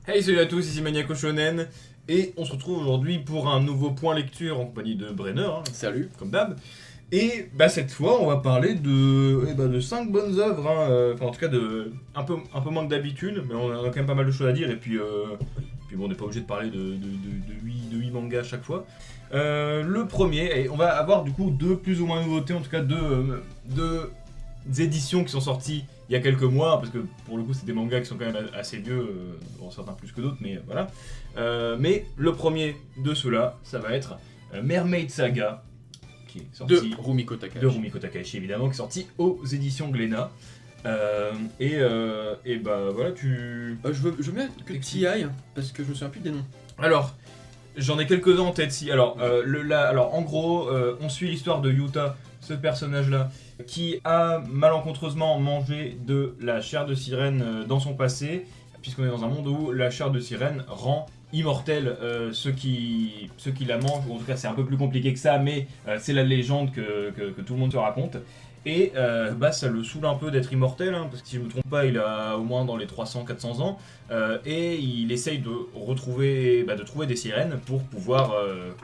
Hey, salut à tous, ici Maniaco Shonen, et on se retrouve aujourd'hui pour un nouveau point lecture en compagnie de Brenner, hein, Salut. comme d'hab. Et cette fois, on va parler de 5 bonnes œuvres, hein, enfin en tout cas un peu moins que d'habitude, mais on a quand même pas mal de choses à dire, et puis bon, on n'est pas obligé de parler de 8 mangas à chaque fois. Le premier, et on va avoir du coup deux plus ou moins nouveautés, en tout cas deux éditions qui sont sorties il y a quelques mois, parce que pour le coup c'est des mangas qui sont quand même assez vieux, bon, certains plus que d'autres, mais voilà. Mais le premier de ceux-là, ça va être Mermaid Saga, qui est sorti De Rumiko Takahashi. de Rumiko Takahashi évidemment, qui est sorti aux éditions Glénat. Et bah voilà, tu... Je veux bien que tu y ailles, parce que je me souviens plus des noms. Alors, j'en ai quelques-uns en tête si. Alors, en gros, on suit l'histoire de Yuta, ce personnage-là, qui a malencontreusement mangé de la chair de sirène dans son passé, puisqu'on est dans un monde où la chair de sirène rend immortel ceux qui la mangent, ou en tout cas c'est un peu plus compliqué que ça, mais c'est la légende que tout le monde se raconte. Et ça le saoule un peu d'être immortel, hein, parce que si je ne me trompe pas, il a au moins dans les 300-400 ans, et il essaye de trouver des sirènes pour pouvoir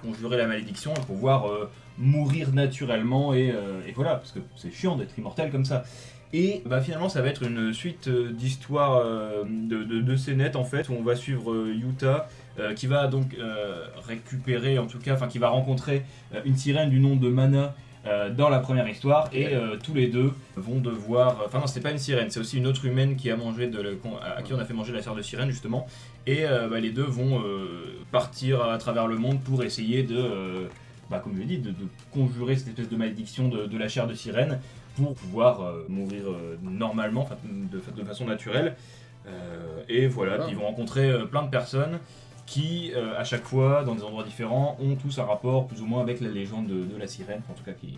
conjurer la malédiction et pouvoir mourir naturellement, et voilà, parce que c'est chiant d'être immortel comme ça. Et finalement ça va être une suite d'histoires de scénettes en fait, où on va suivre Yuta, qui va donc récupérer, en tout cas, enfin qui va rencontrer une sirène du nom de Mana, dans la première histoire, et tous les deux vont devoir... Enfin non, c'est pas une sirène, c'est aussi une autre humaine qui a mangé à qui on a fait manger la chair de sirène justement, et les deux vont partir à travers le monde pour essayer comme je l'ai dit, de conjurer cette espèce de malédiction de la chair de sirène pour pouvoir mourir normalement, de façon naturelle. Et voilà, puis ils vont rencontrer plein de personnes qui, à chaque fois, dans des endroits différents, ont tous un rapport plus ou moins avec la légende de la sirène. En tout cas, qu'il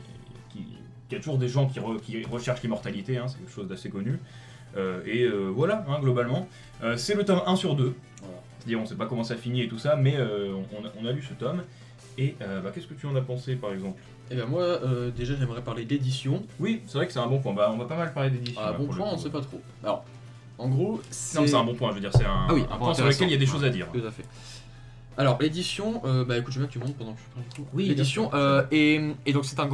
y a toujours des gens qui recherchent l'immortalité, hein, c'est quelque chose d'assez connu. Voilà, hein, globalement. C'est le tome 1 sur 2. Voilà. C'est-à-dire, on ne sait pas comment ça finit et tout ça, mais on a lu ce tome. Et qu'est-ce que tu en as pensé, par exemple? Et bien moi, déjà j'aimerais parler d'édition. Oui, c'est vrai que c'est un bon point. On va pas mal parler d'édition. Un bon point, on sait pas trop. Alors, en gros, c'est... Non, mais c'est un bon point, je veux dire, c'est un point sur lequel il y a des choses à dire. Tout à fait. Alors, l'édition, écoute, je veux bien que tu montes pendant que je parle du coup. Oui, l'édition, et donc c'est un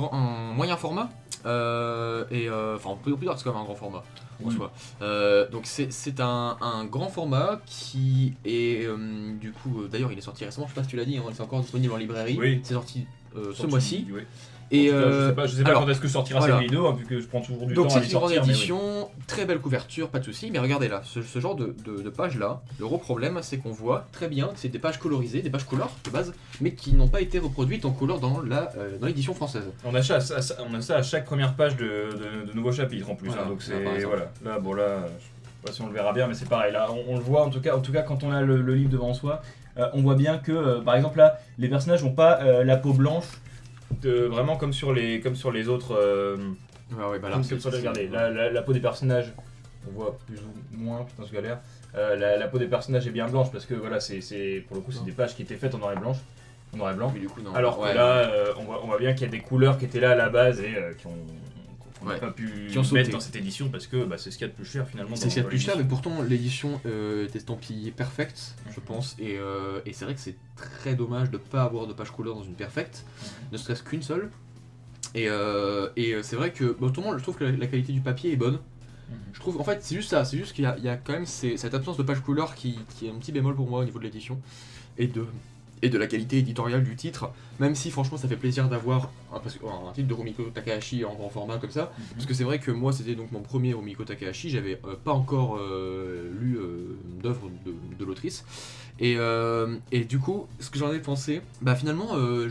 moyen format, on peut dire que c'est quand même un grand format, en soi. Donc c'est un grand format qui est, du coup, d'ailleurs il est sorti récemment, je sais pas si tu l'as dit, hein, c'est encore disponible en librairie, oui. C'est sorti ce mois-ci. Oui. Et je sais pas quand est-ce que sortira cette vidéo, hein, vu que je prends toujours du temps à les sortir. Donc c'est une grande édition, très belle couverture, pas de soucis, mais regardez là, ce genre de pages là, le gros problème c'est qu'on voit très bien que c'est des pages colorisées, des pages couleur de base, mais qui n'ont pas été reproduites en couleur dans l'édition française. On a ça à chaque première page de nouveaux chapitres en plus, voilà, hein, donc c'est... Voilà, là, je sais pas si on le verra bien, mais c'est pareil, là on le voit en tout cas quand on a le livre devant soi, on voit bien que, par exemple là, les personnages n'ont pas la peau blanche, vraiment comme sur les autres. Regardez, la peau des personnages, on voit plus ou moins, putain je galère. La peau des personnages est bien blanche parce que voilà, c'est pour le coup c'est des pages qui étaient faites en noir et blanc. Mais du coup, non. Alors que là, on voit bien qu'il y a des couleurs qui étaient là à la base et qu'on n'a pas pu mettre dans cette édition parce que c'est ce qu'il y a de plus cher finalement. C'est ce qu'il y a de plus cher, mais pourtant l'édition est estampillée perfect, je pense, et c'est vrai que c'est très dommage de ne pas avoir de page couleur dans une perfect, ne serait-ce qu'une seule. Et c'est vrai que autrement, je trouve que la qualité du papier est bonne. Je trouve, en fait, c'est juste ça, c'est juste qu'il y a quand même cette absence de page couleur qui est un petit bémol pour moi au niveau de l'édition et de la qualité éditoriale du titre, même si franchement ça fait plaisir d'avoir un titre de Rumiko Takahashi en grand format comme ça, parce que c'est vrai que moi c'était donc mon premier Rumiko Takahashi, j'avais pas encore lu d'œuvre de l'autrice, et du coup ce que j'en ai pensé, finalement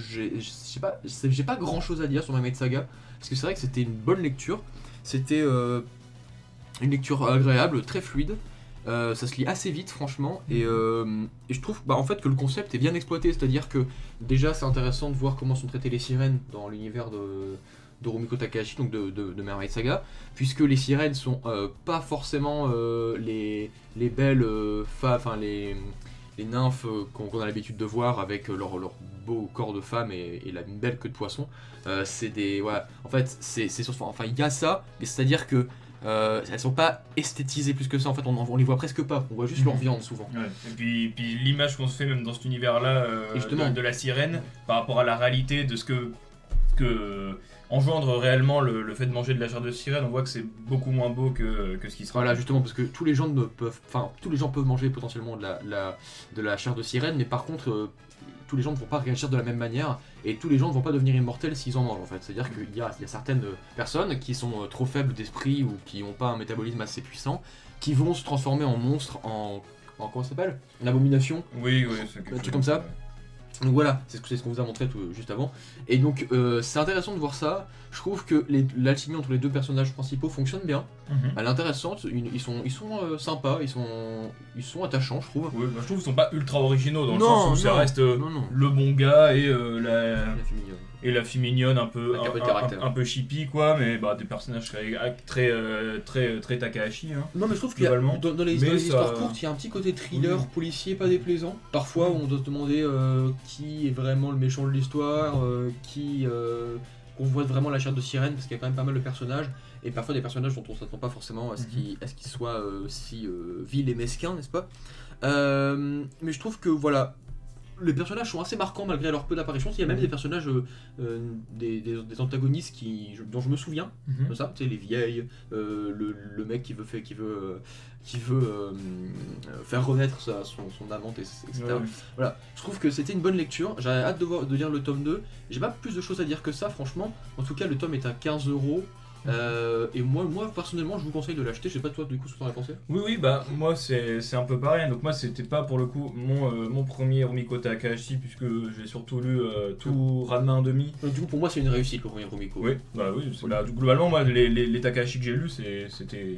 j'ai pas grand chose à dire sur Mermaid Saga, parce que c'est vrai que c'était une bonne lecture, c'était une lecture agréable, très fluide. Ça se lit assez vite franchement, et je trouve en fait que le concept est bien exploité, c'est-à-dire que déjà c'est intéressant de voir comment sont traitées les sirènes dans l'univers de Rumiko Takahashi, donc de Mermaid Saga, puisque les sirènes sont pas forcément les belles les nymphes qu'on a l'habitude de voir avec leur beau corps de femme et une belle queue de poisson. C'est des... Ouais, en fait, il y a ça, mais c'est-à-dire que elles sont pas esthétisées plus que ça, en fait on les voit presque pas, on voit juste leur viande souvent. Ouais. Et puis l'image qu'on se fait même dans cet univers-là de la sirène par rapport à la réalité de ce que engendre réellement le fait de manger de la chair de sirène, on voit que c'est beaucoup moins beau que ce qui sera. Voilà, justement, parce que tous les gens peuvent manger potentiellement de la chair de sirène, mais par contre, tous les gens ne vont pas réagir de la même manière, et tous les gens ne vont pas devenir immortels s'ils en mangent en fait. C'est-à-dire qu'il y a certaines personnes qui sont trop faibles d'esprit ou qui n'ont pas un métabolisme assez puissant, qui vont se transformer en monstres, en comment ça s'appelle ? L'abomination. Oui, c'est Un truc comme ça. Donc voilà, c'est ce qu'on vous a montré juste avant. Et donc c'est intéressant de voir ça. Je trouve que l'alchimie entre les deux personnages principaux fonctionne bien. Elle est intéressante, ils sont sympas, ils sont attachants, je trouve. Ouais, je trouve qu'ils sont pas ultra originaux dans le Non, sens où ça reste le bon gars et la fille mignonne un peu chippie quoi, mais des personnages très Takahashi. Hein, non mais je trouve qu'il y a dans les histoires courtes, il y a un petit côté thriller policier pas déplaisant. Parfois on doit se demander qui est vraiment le méchant de l'histoire, qu'on voit vraiment la chair de sirène, parce qu'il y a quand même pas mal de personnages, et parfois des personnages dont on s'attend pas forcément à ce qu'ils soient si vils et mesquins, n'est-ce pas. Mais je trouve que voilà, les personnages sont assez marquants malgré leur peu d'apparitions. Il y a même des personnages, des antagonistes dont je me souviens, de ça, tu sais, les vieilles, le mec qui veut faire renaître son amante, etc. Ouais. Voilà, je trouve que c'était une bonne lecture. J'ai hâte de lire le tome 2. J'ai pas plus de choses à dire que ça, franchement. En tout cas, le tome est à 15€. Et moi personnellement je vous conseille de l'acheter. Je sais pas toi du coup ce que t'en as pensé. Oui moi c'est un peu pareil. Donc moi c'était pas pour le coup mon premier Rumiko Takahashi, puisque j'ai surtout lu tout Ranma 1/2. Du coup pour moi c'est une réussite le premier Rumiko. Oui globalement moi les Takahashi que j'ai lus c'était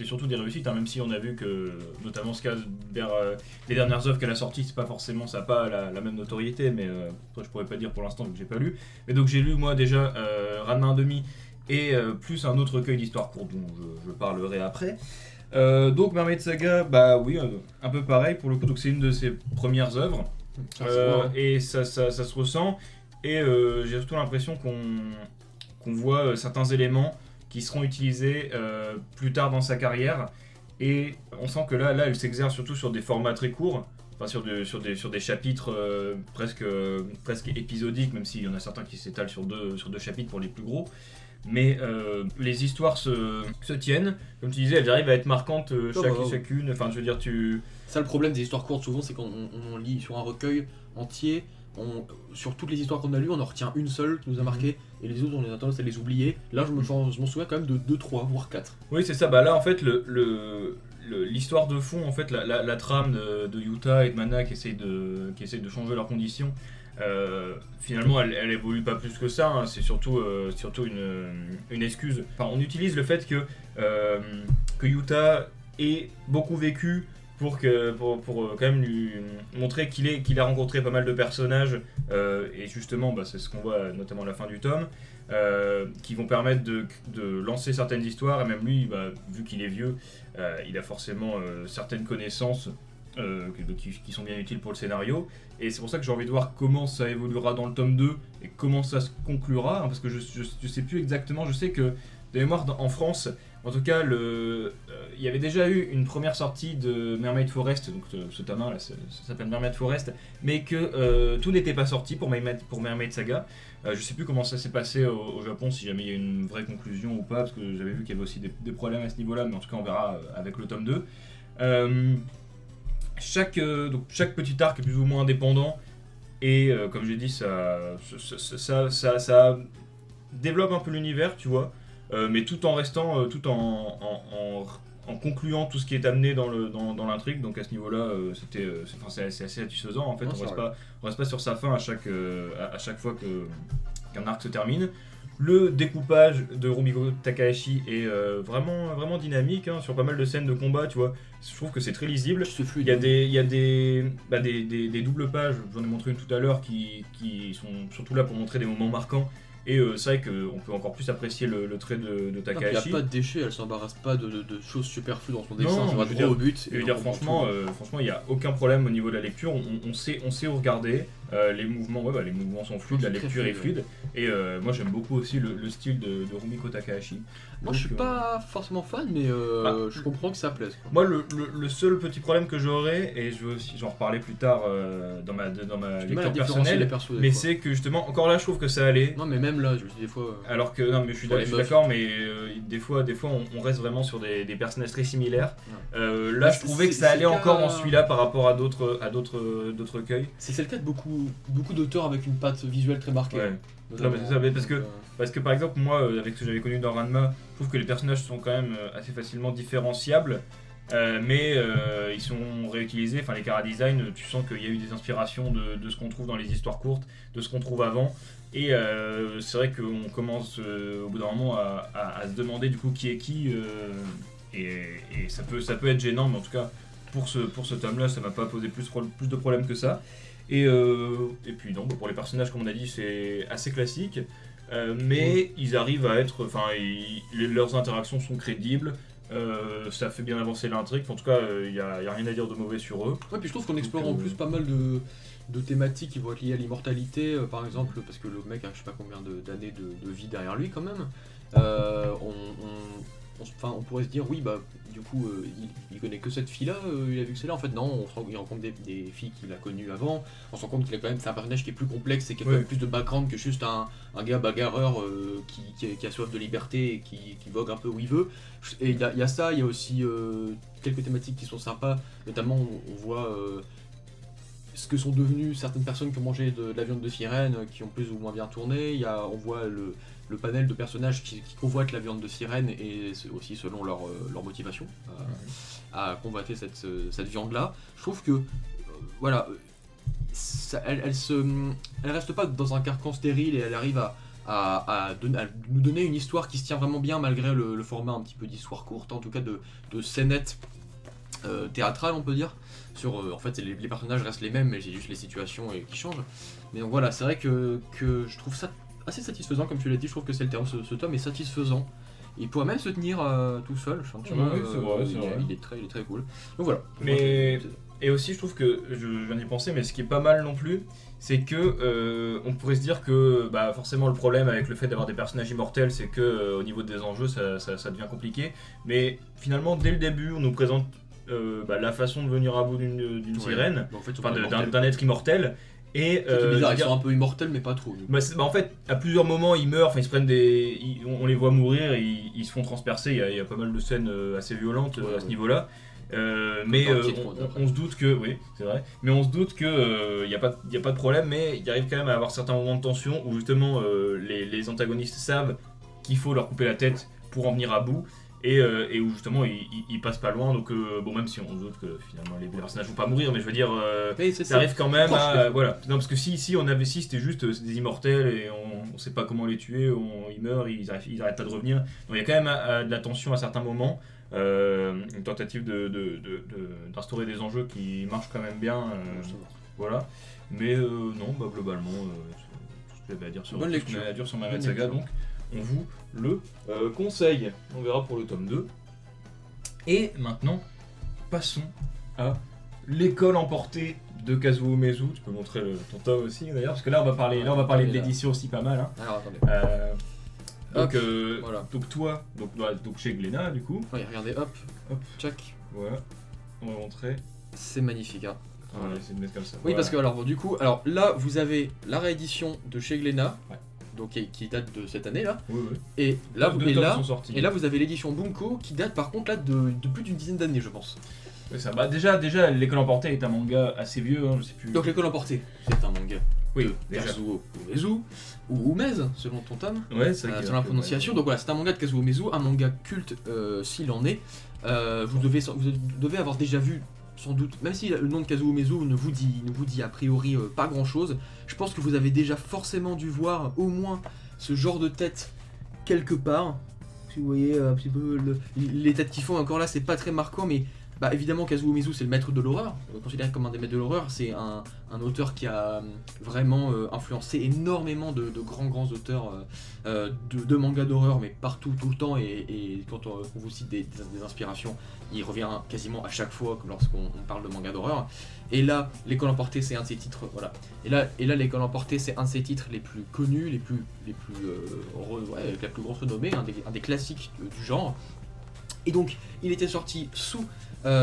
surtout des réussites, hein, même si on a vu que notamment Skaz vers les dernières œuvres qu'elle a sorties, c'est pas forcément, ça n'a pas la même notoriété, mais toi je pourrais pas dire pour l'instant vu que j'ai pas lu. Mais donc j'ai lu moi déjà Ranma 1/2 et plus un autre recueil d'histoires courtes dont je parlerai après. Donc Mermaid Saga, un peu pareil pour le coup, donc c'est une de ses premières œuvres, et ça se ressent, et j'ai surtout l'impression qu'on voit certains éléments qui seront utilisés plus tard dans sa carrière, et on sent que là elle s'exerce surtout sur des formats très courts, enfin sur des chapitres presque épisodiques, même s'il y en a certains qui s'étalent sur deux chapitres pour les plus gros. Mais les histoires se tiennent, comme tu disais, elles arrivent à être marquantes chacune. Enfin, je veux dire, Ça, le problème des histoires courtes, souvent, c'est qu'on lit sur un recueil entier, sur toutes les histoires qu'on a lues, on en retient une seule qui nous a marqué, et les autres, on a tendance à les oublier. Là, je m'en souviens quand même de 2, 3, voire 4. Oui, c'est ça. Là, en fait, l'histoire de fond, en fait, la trame de Yuta et de Mana qui essayent de changer leurs conditions. Finalement elle évolue pas plus que ça, hein. C'est surtout une excuse. Enfin, on utilise le fait que Yuta ait beaucoup vécu pour quand même lui montrer qu'il a rencontré pas mal de personnages, et justement c'est ce qu'on voit notamment à la fin du tome, qui vont permettre de lancer certaines histoires, et même lui vu qu'il est vieux, il a forcément certaines connaissances qui sont bien utiles pour le scénario, et c'est pour ça que j'ai envie de voir comment ça évoluera dans le tome 2 et comment ça se conclura, hein, parce que je sais plus exactement. Je sais que de mémoire en France, en tout cas il y avait déjà eu une première sortie de Mermaid Forest, donc ce tome 1 là ça s'appelle Mermaid Forest, mais que tout n'était pas sorti pour Mermaid Saga. Je sais plus comment ça s'est passé au Japon, si jamais il y a une vraie conclusion ou pas, parce que j'avais vu qu'il y avait aussi des problèmes à ce niveau là, mais en tout cas on verra avec le tome 2. Chaque petit arc est plus ou moins indépendant, et comme j'ai dit, ça développe un peu l'univers, tu vois, mais tout en restant, tout en concluant tout ce qui est amené dans l'intrigue. Donc à ce niveau-là, c'est assez satisfaisant en fait. On reste pas sur sa fin à chaque fois qu'un arc se termine. Le découpage de Rumiko Takahashi est vraiment dynamique, hein, sur pas mal de scènes de combat, tu vois. Je trouve que c'est très lisible. Il y a des doubles pages, j'en ai montré une tout à l'heure, qui sont surtout là pour montrer des moments marquants. Et c'est vrai qu'on peut encore plus apprécier le trait de Takahashi. Il n'y a pas de déchets, elle s'embarrasse pas de choses superflues dans son dessin, ça va droit au but. Franchement, il n'y a aucun problème au niveau de la lecture, on sait où regarder. Les mouvements, les mouvements sont fluides, la C'est très lecture est fluide, fluide. Et moi j'aime beaucoup aussi le style de Rumiko Takahashi. Moi je suis Donc, pas forcément fan, mais je comprends que ça plaise. Quoi. Moi, le seul petit problème que j'aurais, et je veux aussi j'en reparler plus tard dans ma J'ai du mal à lecture différencier les personnelle, persos des mais fois. c'est que justement, encore là, je trouve que ça allait. Non, mais même là, je me dis des fois. Alors que, non, mais je suis Pour les meufs. d'accord, mais des fois on reste vraiment sur des personnages très similaires. Là, je trouvais que ça c'est allait le encore cas- dans celui-là par rapport à d'autres recueils. C'est le cas de beaucoup d'auteurs avec une patte visuelle très marquée. Ouais. Non, mais c'est ça, mais parce que par exemple, moi, avec ce que j'avais connu dans Ranma, je trouve que les personnages sont quand même assez facilement différenciables, mais ils sont réutilisés. Enfin, les chara-design, tu sens qu'il y a eu des inspirations de ce qu'on trouve dans les histoires courtes, de ce qu'on trouve avant. Et c'est vrai qu'on commence au bout d'un moment à se demander du coup qui est qui, et ça peut être gênant, mais en tout cas, pour ce tome-là, ça m'a pas posé plus de problèmes que ça. Et puis non, pour les personnages, comme on a dit, c'est assez classique, mais ils arrivent à être, enfin, leurs interactions sont crédibles, ça fait bien avancer l'intrigue. En tout cas, il y a rien à dire de mauvais sur eux. Ouais, puis je trouve qu'on explore en plus pas mal de thématiques qui vont être liées à l'immortalité, par exemple, parce que le mec a je sais pas combien d'années de vie derrière lui quand même. On pourrait se dire, oui, bah, du coup, il connaît que cette fille-là, il a vu que c'est là. En fait, non, il rencontre des filles qu'il a connues avant. On se rend compte qu'il a quand même, c'est un personnage qui est plus complexe et qui a quand même plus de background que juste un gars bagarreur qui a soif de liberté et qui vogue un peu où il veut. Et il y a ça, il y a aussi quelques thématiques qui sont sympas, notamment on voit ce que sont devenues certaines personnes qui ont mangé de la viande de sirène, qui ont plus ou moins bien tourné. On voit le panel de personnages qui convoitent la viande de sirène et aussi selon leur motivation à convoiter cette viande-là. Je trouve que voilà, elle reste pas dans un carcan stérile et elle arrive à nous donner une histoire qui se tient vraiment bien malgré le format un petit peu d'histoire courte, en tout cas de scénette théâtrale on peut dire. En fait les personnages restent les mêmes mais j'ai juste les situations qui changent. Mais donc voilà, c'est vrai que je trouve ça assez satisfaisant, comme tu l'as dit, je trouve que c'est le terme, ce tome est satisfaisant. Il pourrait même se tenir tout seul, tu vois, Oui, c'est vrai. il est très cool. Donc voilà. Mais et aussi je trouve que je viens d'y penser, mais ce qui est pas mal non plus, c'est que on pourrait se dire que bah, forcément le problème avec le fait d'avoir des personnages immortels, c'est que au niveau des enjeux ça devient compliqué. Mais finalement dès le début on nous présente la façon de venir à bout d'une sirène, en fait, enfin d'un être immortel. Et c'est bizarre, ils sont un peu immortels mais pas trop. En fait, à plusieurs moments ils meurent, ils se prennent on les voit mourir, et ils se font transpercer. Il y a pas mal de scènes assez violentes à ce niveau-là. Mais on se doute que, oui, c'est vrai. Mais on se doute que y a pas de problème, mais il arrive quand même à avoir certains moments de tension où justement les antagonistes savent qu'il faut leur couper la tête pour en venir à bout. Et où justement ils passent pas loin, donc même si on se doute que finalement les personnages vont pas mourir, mais je veux dire ça arrive quand même à voilà. Non, parce que si c'était juste c'est des immortels et on sait pas comment les tuer, ils meurent, ils arrêtent pas de revenir. Donc il y a quand même de la tension à certains moments, une tentative d'instaurer des enjeux qui marchent quand même bien, voilà. Mais non, globalement tout ce que j'avais à dire sur Mamet Saga, donc on vous le conseille. On verra pour le tome 2. Et maintenant, passons à l'école emportée de Kazuo Umezu. Tu peux montrer ton tome aussi d'ailleurs, parce que là on va parler de l'édition aussi pas mal. Hein. Alors attendez. Voilà. Donc toi, donc chez Glénat du coup. Ouais, regardez, hop, check. Voilà. On va montrer. C'est magnifique. Hein. On va essayer de mettre comme ça. Oui, voilà. Parce que du coup, là vous avez la réédition de chez Glénat. Ouais. Donc, qui date de cette année là. Oui. Et là vous avez l'édition Bunko qui date par contre là de plus d'une dizaine d'années, je pense. Oui, ça. Déjà l'école emportée est un manga assez vieux, hein, je sais plus. Donc l'école emportée, c'est un manga. Oui, de Kazuo Umezu ou Umez selon ton tome. Ouais, c'est selon la prononciation. Donc voilà, c'est un manga de Kazuo Umezu, un manga culte s'il en est. Vous devez avoir déjà vu. Sans doute, même si le nom de Kazuo Umezu ne vous dit a priori pas grand chose, je pense que vous avez déjà forcément dû voir au moins ce genre de tête quelque part. Si vous voyez un petit peu les têtes qu'ils font, encore là c'est pas très marquant, mais Bah évidemment Kazuo Umezu c'est le maître de l'horreur, considéré comme un des maîtres de l'horreur, c'est un auteur qui a vraiment influencé énormément de grands auteurs de mangas d'horreur, mais partout, tout le temps, et quand on vous cite des inspirations, il revient quasiment à chaque fois lorsqu'on parle de mangas d'horreur. Et là, L'école emportée c'est un de ses titres, voilà. Et là L'école emportée c'est un de ses titres les plus connus, avec la plus grosse renommée, un des classiques du genre. Et donc, il était sorti sous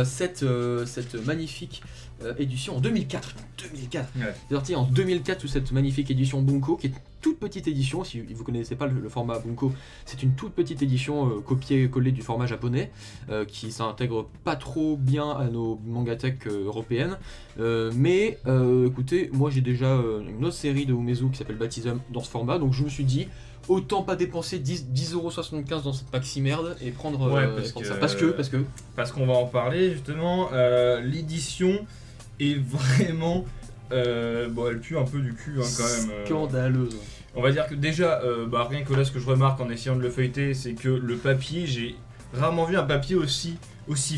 cette magnifique édition en 2004. 2004. Ouais. Il est sorti en 2004 sous cette magnifique édition Bunko, qui est une toute petite édition. Si vous ne connaissez pas le format Bunko, c'est une toute petite édition copiée-collée du format japonais, qui s'intègre pas trop bien à nos mangatech européennes. Mais écoutez, moi j'ai déjà une autre série de Umezu qui s'appelle Baptism dans ce format, donc je me suis dit, autant pas dépenser 10,75€ dans cette maxi merde et prendre, ça. Parce qu'on va en parler justement. L'édition est vraiment. Elle pue un peu du cul quand même. Scandaleuse. On va dire que déjà, rien que là, ce que je remarque en essayant de le feuilleter, c'est que le papier, j'ai rarement vu un papier aussi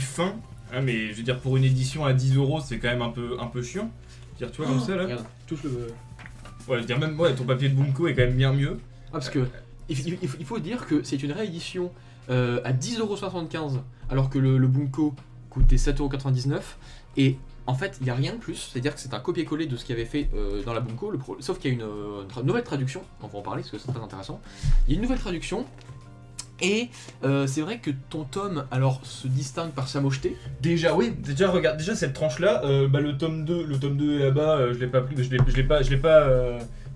fin. Hein, mais je veux dire, pour une édition à 10€, c'est quand même un peu chiant. Dire, tu vois, comme ça là. Regarde, touche le. Ouais, je veux dire, même ton papier de Bunko est quand même bien mieux. Parce que il faut dire que c'est une réédition à 10,75€, alors que le Bunko coûtait 7,99€. Et en fait, il n'y a rien de plus, c'est-à-dire que c'est un copier-coller de ce qu'il y avait fait dans la Bunko, sauf qu'il y a une nouvelle traduction, on va en parler parce que c'est très intéressant. Il y a une nouvelle traduction. Et c'est vrai que ton tome alors se distingue par sa mocheté. Déjà regarde, cette tranche là, le tome 2 est là-bas, je l'ai pas pris,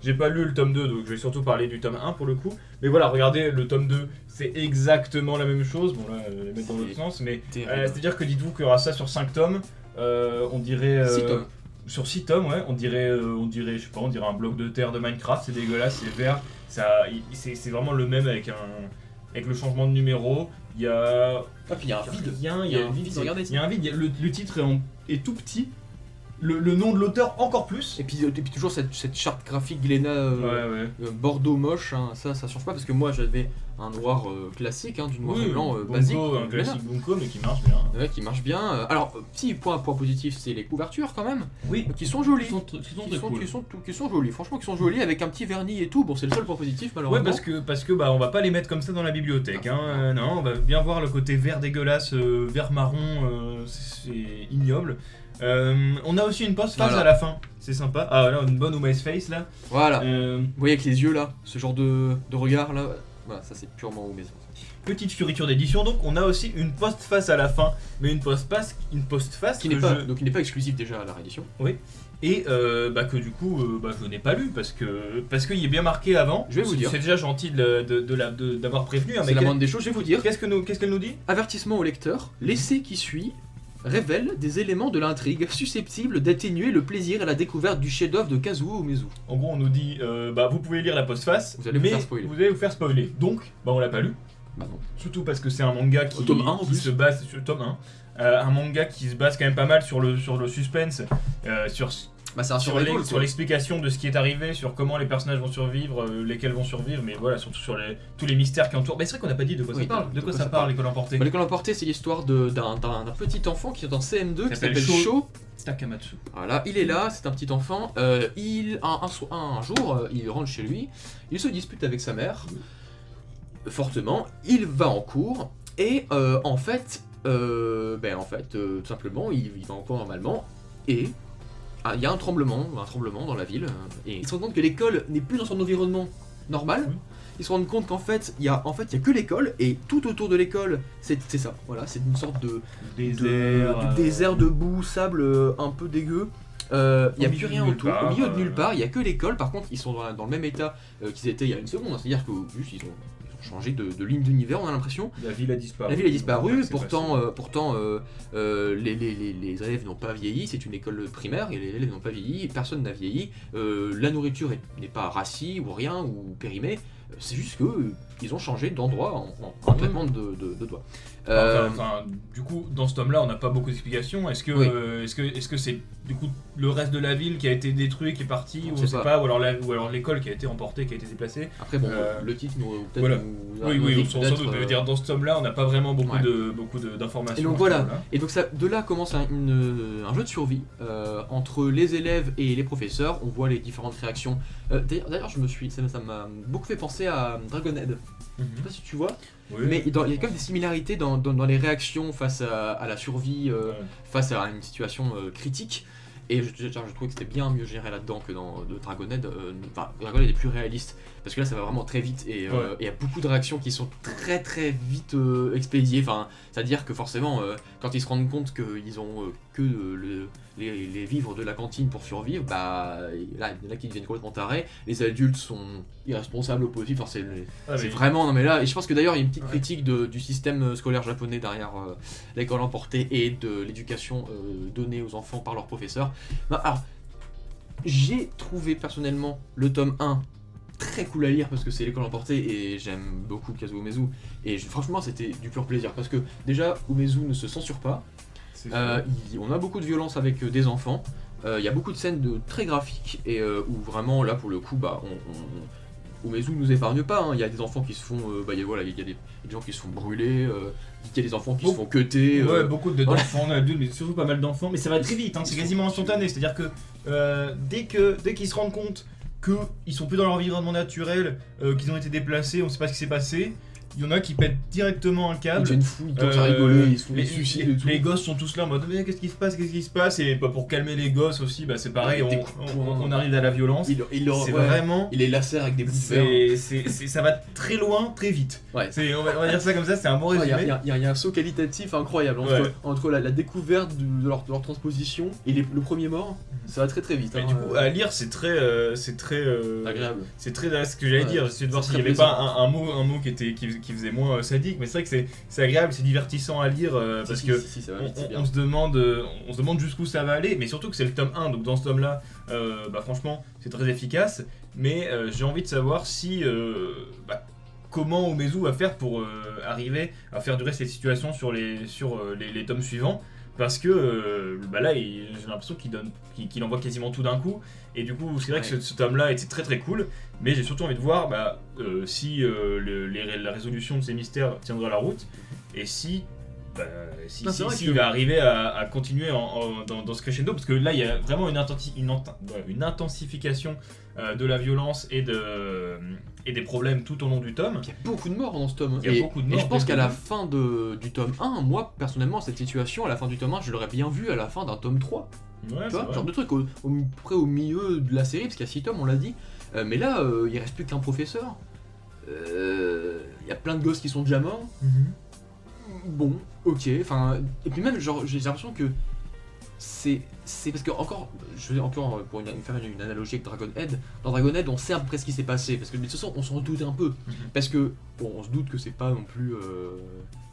j'ai pas lu le tome 2, donc je vais surtout parler du tome 1 pour le coup. Mais voilà, regardez, le tome 2, c'est exactement la même chose. Bon là, je vais mettre dans l'autre sens, mais c'est-à-dire que dites-vous qu'il y aura ça sur 5 tomes, on dirait... 6 tomes. Sur 6 tomes, ouais, on dirait un bloc de terre de Minecraft, c'est dégueulasse, c'est vert, c'est vraiment le même avec le changement de numéro. Il y a... puis il y a un vide. Il y a un vide, le titre est tout petit. Le nom de l'auteur encore plus. Et puis toujours cette charte graphique Glénat bordeaux moche, hein, ça change pas parce que moi j'avais un noir classique, hein, du noir et blanc basique. Un classique Bunko mais qui marche bien. Ouais, qui marche bien. Alors, petit point positif, c'est les couvertures quand même. Oui. Qui sont jolies. Qui sont jolies. Franchement, qui sont jolies avec un petit vernis et tout. Bon, c'est le seul point positif malheureusement. Ouais, parce que on va pas les mettre comme ça dans la bibliothèque. Hein. Non, on va bien voir le côté vert dégueulasse, vert marron, c'est ignoble. On a aussi une postface à la fin, c'est sympa. Ah là, une bonne Ume's Face là. Voilà. Vous voyez avec les yeux là, ce genre de regard là. Voilà, ça c'est purement Ume's. Petite fioriture d'édition, donc on a aussi une postface à la fin, mais une postface qui n'est pas exclusive déjà à la réédition. Oui. Et que du coup, je n'ai pas lu parce qu'il est bien marqué avant. Je vais vous dire. C'est déjà gentil d'avoir prévenu. C'est la moindre des choses. Je vais vous dire. Qu'est-ce qu'elle nous dit ? Avertissement au lecteur. L'essai qui suit révèle des éléments de l'intrigue susceptibles d'atténuer le plaisir et la découverte du chef-d'œuvre de Kazuo Umezu. En gros, on nous dit, vous pouvez lire la postface, vous allez vous faire spoiler. Donc, on l'a pas lu. Bah non. Surtout parce que c'est un manga qui se base sur le tome 1. Un manga qui se base quand même pas mal sur le suspense, sur l'explication de ce qui est arrivé, sur comment les personnages vont survivre, lesquels vont survivre, mais voilà, surtout sur tous les mystères qui entourent. Mais c'est vrai qu'on n'a pas dit de quoi ça parle. De quoi ça parle, L'École emportée ? L'École emportée, c'est l'histoire d'un petit enfant qui est en CM2 qui s'appelle Sho Takamatsu. Voilà, il est là, c'est un petit enfant. Un jour, il rentre chez lui, il se dispute avec sa mère, fortement. Il va en cours et tout simplement, il va en cours normalement et il y a un tremblement dans la ville, et il se rend compte que l'école n'est plus dans son environnement normal. Il se rend compte qu'en fait, il y a que l'école, et tout autour de l'école, c'est ça. Voilà, c'est une sorte de désert de boue, sable un peu dégueu. Il n'y a plus rien autour, au milieu de nulle part, il n'y a que l'école. Par contre, ils sont dans le même état qu'ils étaient il y a une seconde, c'est-à-dire que juste ils ont changé de ligne d'univers, on a l'impression. La ville a disparu. Pourtant, les élèves n'ont pas vieilli, c'est une école primaire, et les élèves n'ont pas vieilli, personne n'a vieilli. La nourriture n'est pas rassie ou rien, ou périmée. C'est juste que ils ont changé d'endroit en traitement de doigts. Du coup, dans ce tome-là, on n'a pas beaucoup d'explications. Est-ce que, Oui. est-ce que c'est du coup le reste de la ville qui a été détruit, qui est parti, On ou sait on sait pas. pas, ou alors l'école qui a été emportée, qui a été déplacée. Après bon, Euh, le titre nous peut-être voilà. nous Oui, indique sans peut-être, doute. Mais je veux dire, dans ce tome-là, on n'a pas vraiment beaucoup Ouais. d'informations. Et donc à ce voilà, niveau-là. et donc ça, de là commence un jeu de survie entre les élèves et les professeurs. On voit les différentes réactions. D'ailleurs, ça m'a beaucoup fait penser à Dragonhead. Je sais pas si tu vois, Oui. mais il y a quand même des similarités dans les réactions face à la survie, Ouais. face à une situation critique. Et je trouvais que c'était bien mieux géré là-dedans que dans Dragonhead. Enfin, Dragonhead est plus réaliste parce que là ça va vraiment très vite et il y a beaucoup de réactions qui sont très très vite expédiées. Enfin, c'est-à-dire que forcément, quand ils se rendent compte qu'ils ont que les vivres de la cantine pour survivre, bah là il y en a qui deviennent complètement tarés. Les adultes sont irresponsables au possible. Enfin, c'est vraiment non mais là. Et je pense que d'ailleurs il y a une petite critique du système scolaire japonais derrière l'école emportée et de l'éducation donnée aux enfants par leurs professeurs. Bah, alors, j'ai trouvé personnellement le tome 1 très cool à lire parce que c'est l'école emportée et j'aime beaucoup Kazuo Umezu. Et franchement, c'était du pur plaisir parce que déjà, Umezu ne se censure pas. On a beaucoup de violence avec des enfants. Il y a beaucoup de scènes très graphiques et où vraiment, là pour le coup, bah, Umezu nous épargne pas. Il y a des enfants qui se font. Il y a des gens qui se font brûler. Il y a des enfants qui se font cutter. Ouais, beaucoup d'enfants, d'adultes, mais surtout pas mal d'enfants. Mais ça va très vite, c'est quasiment instantané. C'est-à-dire que dès qu'ils se rendent compte qu'ils sont plus dans leur environnement naturel, qu'ils ont été déplacés, on sait pas ce qui s'est passé, il y en a qui pètent directement un Ils câble. deviennent fous, ils commencent à rigoler, ils se font des suicides et tout. Les gosses sont tous là en mode mais qu'est-ce qui se passe, et pour calmer les gosses aussi, bah, c'est pareil, Des on arrive à la violence. C'est vraiment. Il les lacère avec des bouts de verre. Ça va très loin, très vite. Ouais. On va dire ça comme ça, c'est un bon Il résumé. y a un saut qualitatif incroyable entre la découverte de leur transposition et le premier mort, ça va très très vite. Mais du coup, à lire, c'est très agréable. C'est très ce que j'allais dire. J'essayais de voir s'il n'y avait pas un mot qui faisait moins sadique, mais c'est vrai que c'est agréable, c'est divertissant à lire parce que on se demande jusqu'où ça va aller, mais surtout que c'est le tome 1, donc dans ce tome-là, bah franchement, c'est très efficace. Mais j'ai envie de savoir si comment Umezu va faire pour arriver à faire durer cette situation sur les tomes suivants. Parce que là, j'ai l'impression qu'il envoie quasiment tout d'un coup. Et du coup, c'est vrai que ce tome-là était très très cool. Mais j'ai surtout envie de voir si la résolution de ces mystères tiendra la route. Et si il va arriver à continuer dans ce crescendo. Parce que là, il y a vraiment une intensification de la violence et des problèmes tout au long du tome. Il y a beaucoup de morts dans ce tome. Il y a beaucoup de morts. Et je pense qu'à la fin du tome 1, moi personnellement, cette situation, à la fin du tome 1, je l'aurais bien vu à la fin d'un tome 3. Ouais, tu vois, genre de truc près au milieu de la série, parce qu'il y a 6 tomes, on l'a dit. Mais là, il reste plus qu'un professeur. Il y a plein de gosses qui sont déjà morts. Bon, ok. Enfin, et puis même, genre, j'ai l'impression que c'est parce que je vais encore pour faire une analogie avec Dragonhead. Dans Dragonhead, on sait à peu près ce qui s'est passé parce que de toute façon, on s'en doute un peu. Parce que on se doute que c'est pas non plus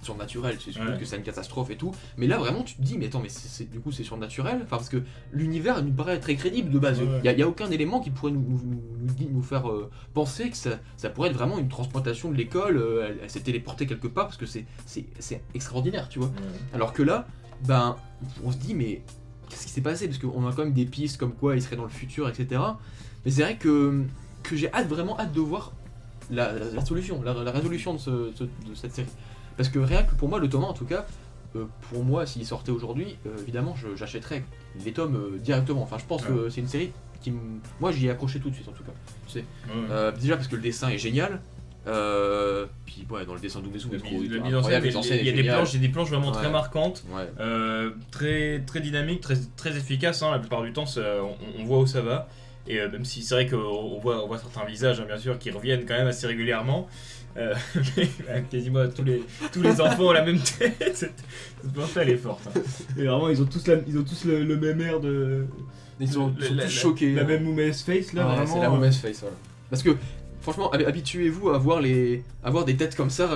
surnaturel, c'est sûr que c'est une catastrophe et tout. Mais là, vraiment, tu te dis, mais attends, mais du coup, c'est surnaturel. Enfin, parce que l'univers nous paraît très crédible de base. Il y a aucun élément qui pourrait nous faire penser que ça pourrait être vraiment une transplantation de l'école. Elle s'est téléportée quelque part parce que c'est extraordinaire, tu vois. Alors que là, ben, on se dit, mais qu'est-ce qui s'est passé? Parce qu'on a quand même des pistes comme quoi il serait dans le futur, etc. Mais c'est vrai que j'ai vraiment hâte de voir la solution, la résolution de cette série. Parce que rien que pour moi, le tome 1 en tout cas, pour moi, s'il sortait aujourd'hui, évidemment, j'achèterais les tomes directement. Enfin, je pense que c'est une série qui moi, j'y ai accroché tout de suite en tout cas. Tu sais. Déjà parce que le dessin est génial. Puis dans le dessin d'Umezu, il y a des planches vraiment très marquantes, très, très dynamiques, très, très efficaces. La plupart du temps, on voit où ça va. Et même si c'est vrai qu'on voit certains visages, bien sûr, qui reviennent quand même assez régulièrement. Quasiment tous les enfants ont la même tête. Cette planche-là, elle est forte. Et vraiment, ils ont tous le même air de. Ils sont tous choqués. La même mauvaise face là. Vraiment, c'est la mauvaise face. Voilà. Parce que franchement, habituez-vous à voir des têtes comme ça,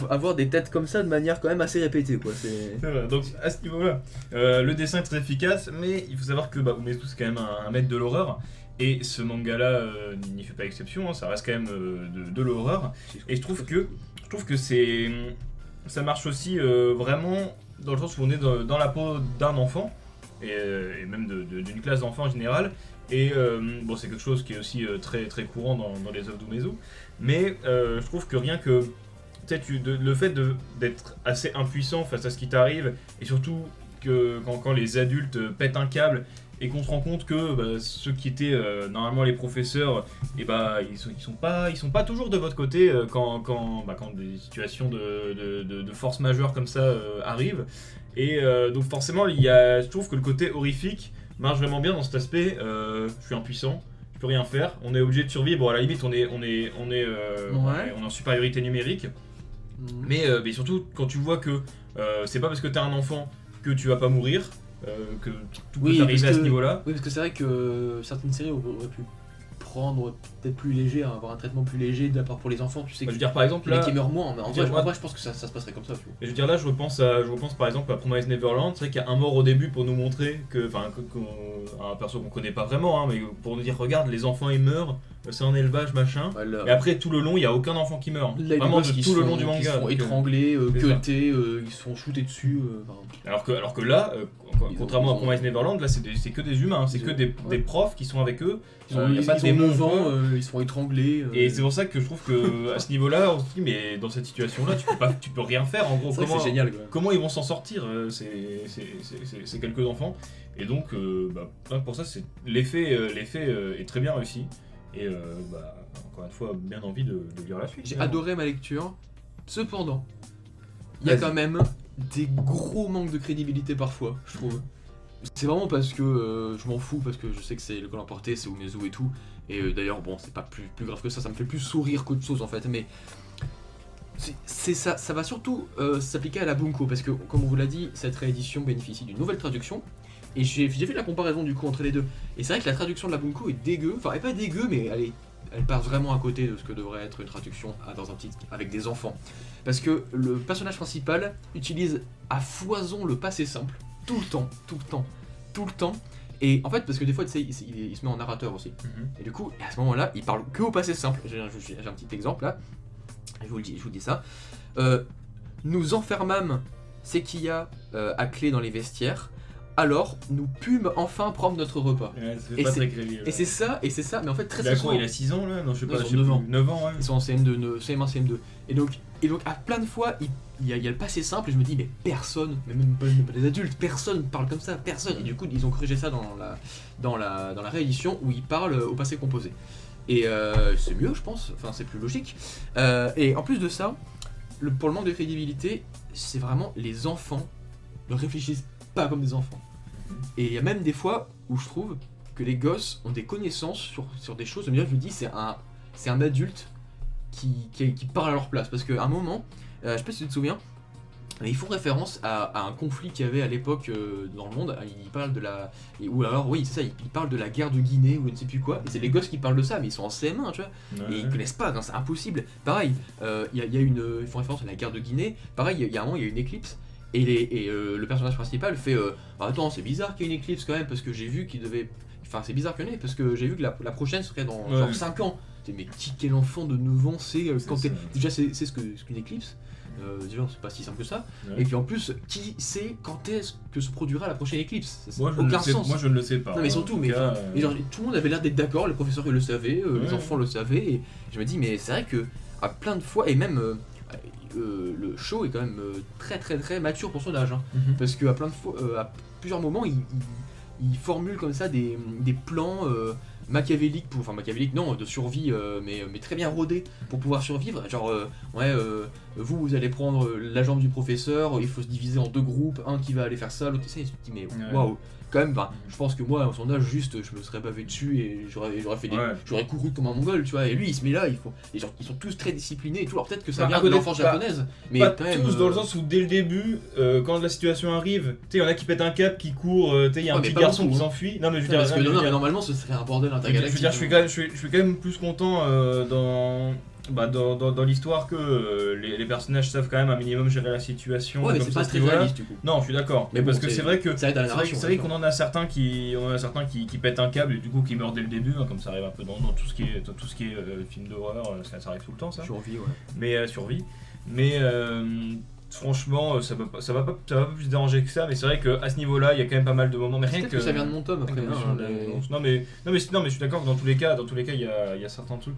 avoir des têtes comme ça de manière quand même assez répétée, quoi. C'est vrai. Donc à ce niveau-là, le dessin est très efficace, mais il faut savoir que Umezu c'est quand même un maître de l'horreur. Et ce manga-là n'y fait pas exception, hein, ça reste quand même de l'horreur. Et je trouve que ça marche aussi vraiment dans le sens où on est dans la peau d'un enfant, et même d'une classe d'enfants en général. Et bon, c'est quelque chose qui est aussi très, très courant dans les œuvres d'Umezu. Mais je trouve que rien que le fait d'être assez impuissant face à ce qui t'arrive, et surtout que quand les adultes pètent un câble, et qu'on se rend compte que ceux qui étaient normalement les professeurs, et ils sont pas toujours de votre côté quand des situations de force majeure comme ça arrivent. Et donc forcément, je trouve que le côté horrifique marche vraiment bien dans cet aspect. Je suis impuissant, je peux rien faire, on est obligé de survivre. Bon, à la limite, on est en supériorité numérique. Mais surtout, quand tu vois que c'est pas parce que t'es un enfant que tu vas pas mourir, que tout peut arriver à ce niveau-là. Oui, parce que c'est vrai que certaines séries auraient pu prendre peut-être plus léger, avoir un traitement plus léger d'abord pour les enfants. Tu sais, je veux dire, par exemple, là, qui meurent moins, mais en vrai, je pense que ça se passerait comme ça. Tu vois. Et je veux dire, là, je repense par exemple à Promised Neverland. C'est vrai qu'il y a un mort au début pour nous montrer un perso qu'on connaît pas vraiment, hein, mais pour nous dire, regarde, les enfants ils meurent, c'est un élevage, machin. Et après, tout le long, il y a aucun enfant qui meurt. Là, vraiment, tout le long du manga. Ils se font étrangler, cutés, ils se font shooter dessus. Alors que là, contrairement à Promised Neverland, là, c'est que des humains, c'est que des profs qui sont avec eux. Ils ont des mouvements, ils se font étrangler. Et c'est pour ça que je trouve que à ce niveau-là, on se dit, mais dans cette situation-là, tu peux rien faire. En gros, c'est génial. Comment ils vont s'en sortir c'est quelques enfants. Et donc, pour ça, l'effet est très bien réussi. Et encore une fois, bien envie de lire la suite. J'ai adoré ma lecture. Cependant, il y a quand même des gros manques de crédibilité parfois, je trouve. C'est vraiment parce que je m'en fous, parce que je sais que c'est le l'emporté, c'est Umezu et tout. Et d'ailleurs, bon, c'est pas plus grave que ça me fait plus sourire qu'autre chose en fait. Mais ça va surtout s'appliquer à la Bunko, parce que, comme on vous l'a dit, cette réédition bénéficie d'une nouvelle traduction. Et j'ai fait la comparaison du coup entre les deux. Et c'est vrai que la traduction de la Bunko est dégueu. Enfin, elle est pas dégueu, mais elle part vraiment à côté de ce que devrait être une traduction avec des enfants. Parce que le personnage principal utilise à foison le passé simple, tout le temps. Et en fait, parce que des fois, tu sais, il se met en narrateur aussi. Et du coup, à ce moment-là, il parle que au passé simple. J'ai un petit exemple là. Je vous dis ça. Nous enfermâmes Sekiya à clé dans les vestiaires. Alors, nous pûmes enfin prendre notre repas. Ouais, c'est pas très crédible. Et c'est ça, mais en fait très souvent. Il a 6 ans là? Non, je sais pas, ils ont 9 ans, ouais. Ils sont en CM2, CM1, CM2. Et donc, à plein de fois, il y a le passé simple, et je me dis, mais personne, même pas les adultes, personne parle comme ça, personne. Et du coup, ils ont corrigé ça dans la réédition où ils parlent au passé composé. Et c'est mieux, je pense, enfin, c'est plus logique. Et en plus de ça, pour le manque de crédibilité, c'est vraiment les enfants ne réfléchissent pas comme des enfants. Et il y a même des fois où je trouve que les gosses ont des connaissances sur des choses. Je me dis, c'est un adulte qui parle à leur place. Parce qu'à un moment, je sais pas si tu te souviens, mais ils font référence à un conflit qu'il y avait à l'époque dans le monde. Ils parlent de la... Ou alors, oui, c'est ça, ils parlent de la guerre de Guinée ou je ne sais plus quoi. Et c'est les gosses qui parlent de ça, mais ils sont en CM1, tu vois. Et ils connaissent pas, c'est impossible. Pareil, ils font référence à la guerre de Guinée. Pareil, il y a un moment, il y a une éclipse. Et le personnage principal fait attends, c'est bizarre qu'il y ait une éclipse quand même, parce que j'ai vu qu'il devait... Enfin, c'est bizarre qu'il y en ait, parce que j'ai vu que la prochaine serait dans genre 5 ans. Mais quel enfant de 9 ans sait quand t'es... Déjà, c'est ce qu'une éclipse. Déjà, c'est pas si simple que ça. Ouais. Et puis en plus, qui sait quand est-ce que se produira la prochaine éclipse? Ça n'a aucun sens. Moi, je ne le sais pas. Non, mais surtout, genre, tout le monde avait l'air d'être d'accord, les professeurs ils le savaient, les enfants le savaient. Et je me dis, mais c'est vrai que à plein de fois, et même... le show est quand même très très très mature pour son âge, hein, parce qu'à plein de fois, à plusieurs moments, il formule comme ça des plans machiavéliques, de survie, mais très bien rodés pour pouvoir survivre. Genre, vous allez prendre la jambe du professeur, il faut se diviser en 2 groupes, un qui va aller faire ça, l'autre ça, et tu te dis mais waouh. Quand même, je pense que moi, à son âge, juste, je me serais bavé dessus et j'aurais couru comme un mongol, tu vois. Et lui, il se met là, ils sont tous très disciplinés et tout. Alors peut-être que ça vient de l'enfance japonaise, mais pas quand même. Tous dans le sens où dès le début, quand la situation arrive, tu sais, il y en a qui pètent un cap, qui courent, tu sais, il y a un petit garçon qui s'enfuit. Non, mais je veux dire, parce que normalement, ce serait un bordel intergalactique. Je suis quand même plus content bah, dans l'histoire que les personnages savent quand même un minimum gérer la situation. Ouais, mais comme c'est ça, pas ce très niveau-là. réaliste du coup. Non, je suis d'accord. Mais Mais parce bon, que c'est vrai que ça aide à la narration. c'est vrai qu'on en a certains qui pètent un câble et du coup qui meurent dès le début, hein, comme ça arrive un peu dans tout ce qui est film d'horreur, ça arrive tout le temps ça. Survie, ouais. Mais survie. Mais franchement, ça va pas plus déranger que ça. Mais c'est vrai qu'à ce niveau-là, il y a quand même pas mal de moments. Mais rien Peut-être que ça vient de mon tome après. non mais je suis d'accord que dans tous les cas, il y a certains trucs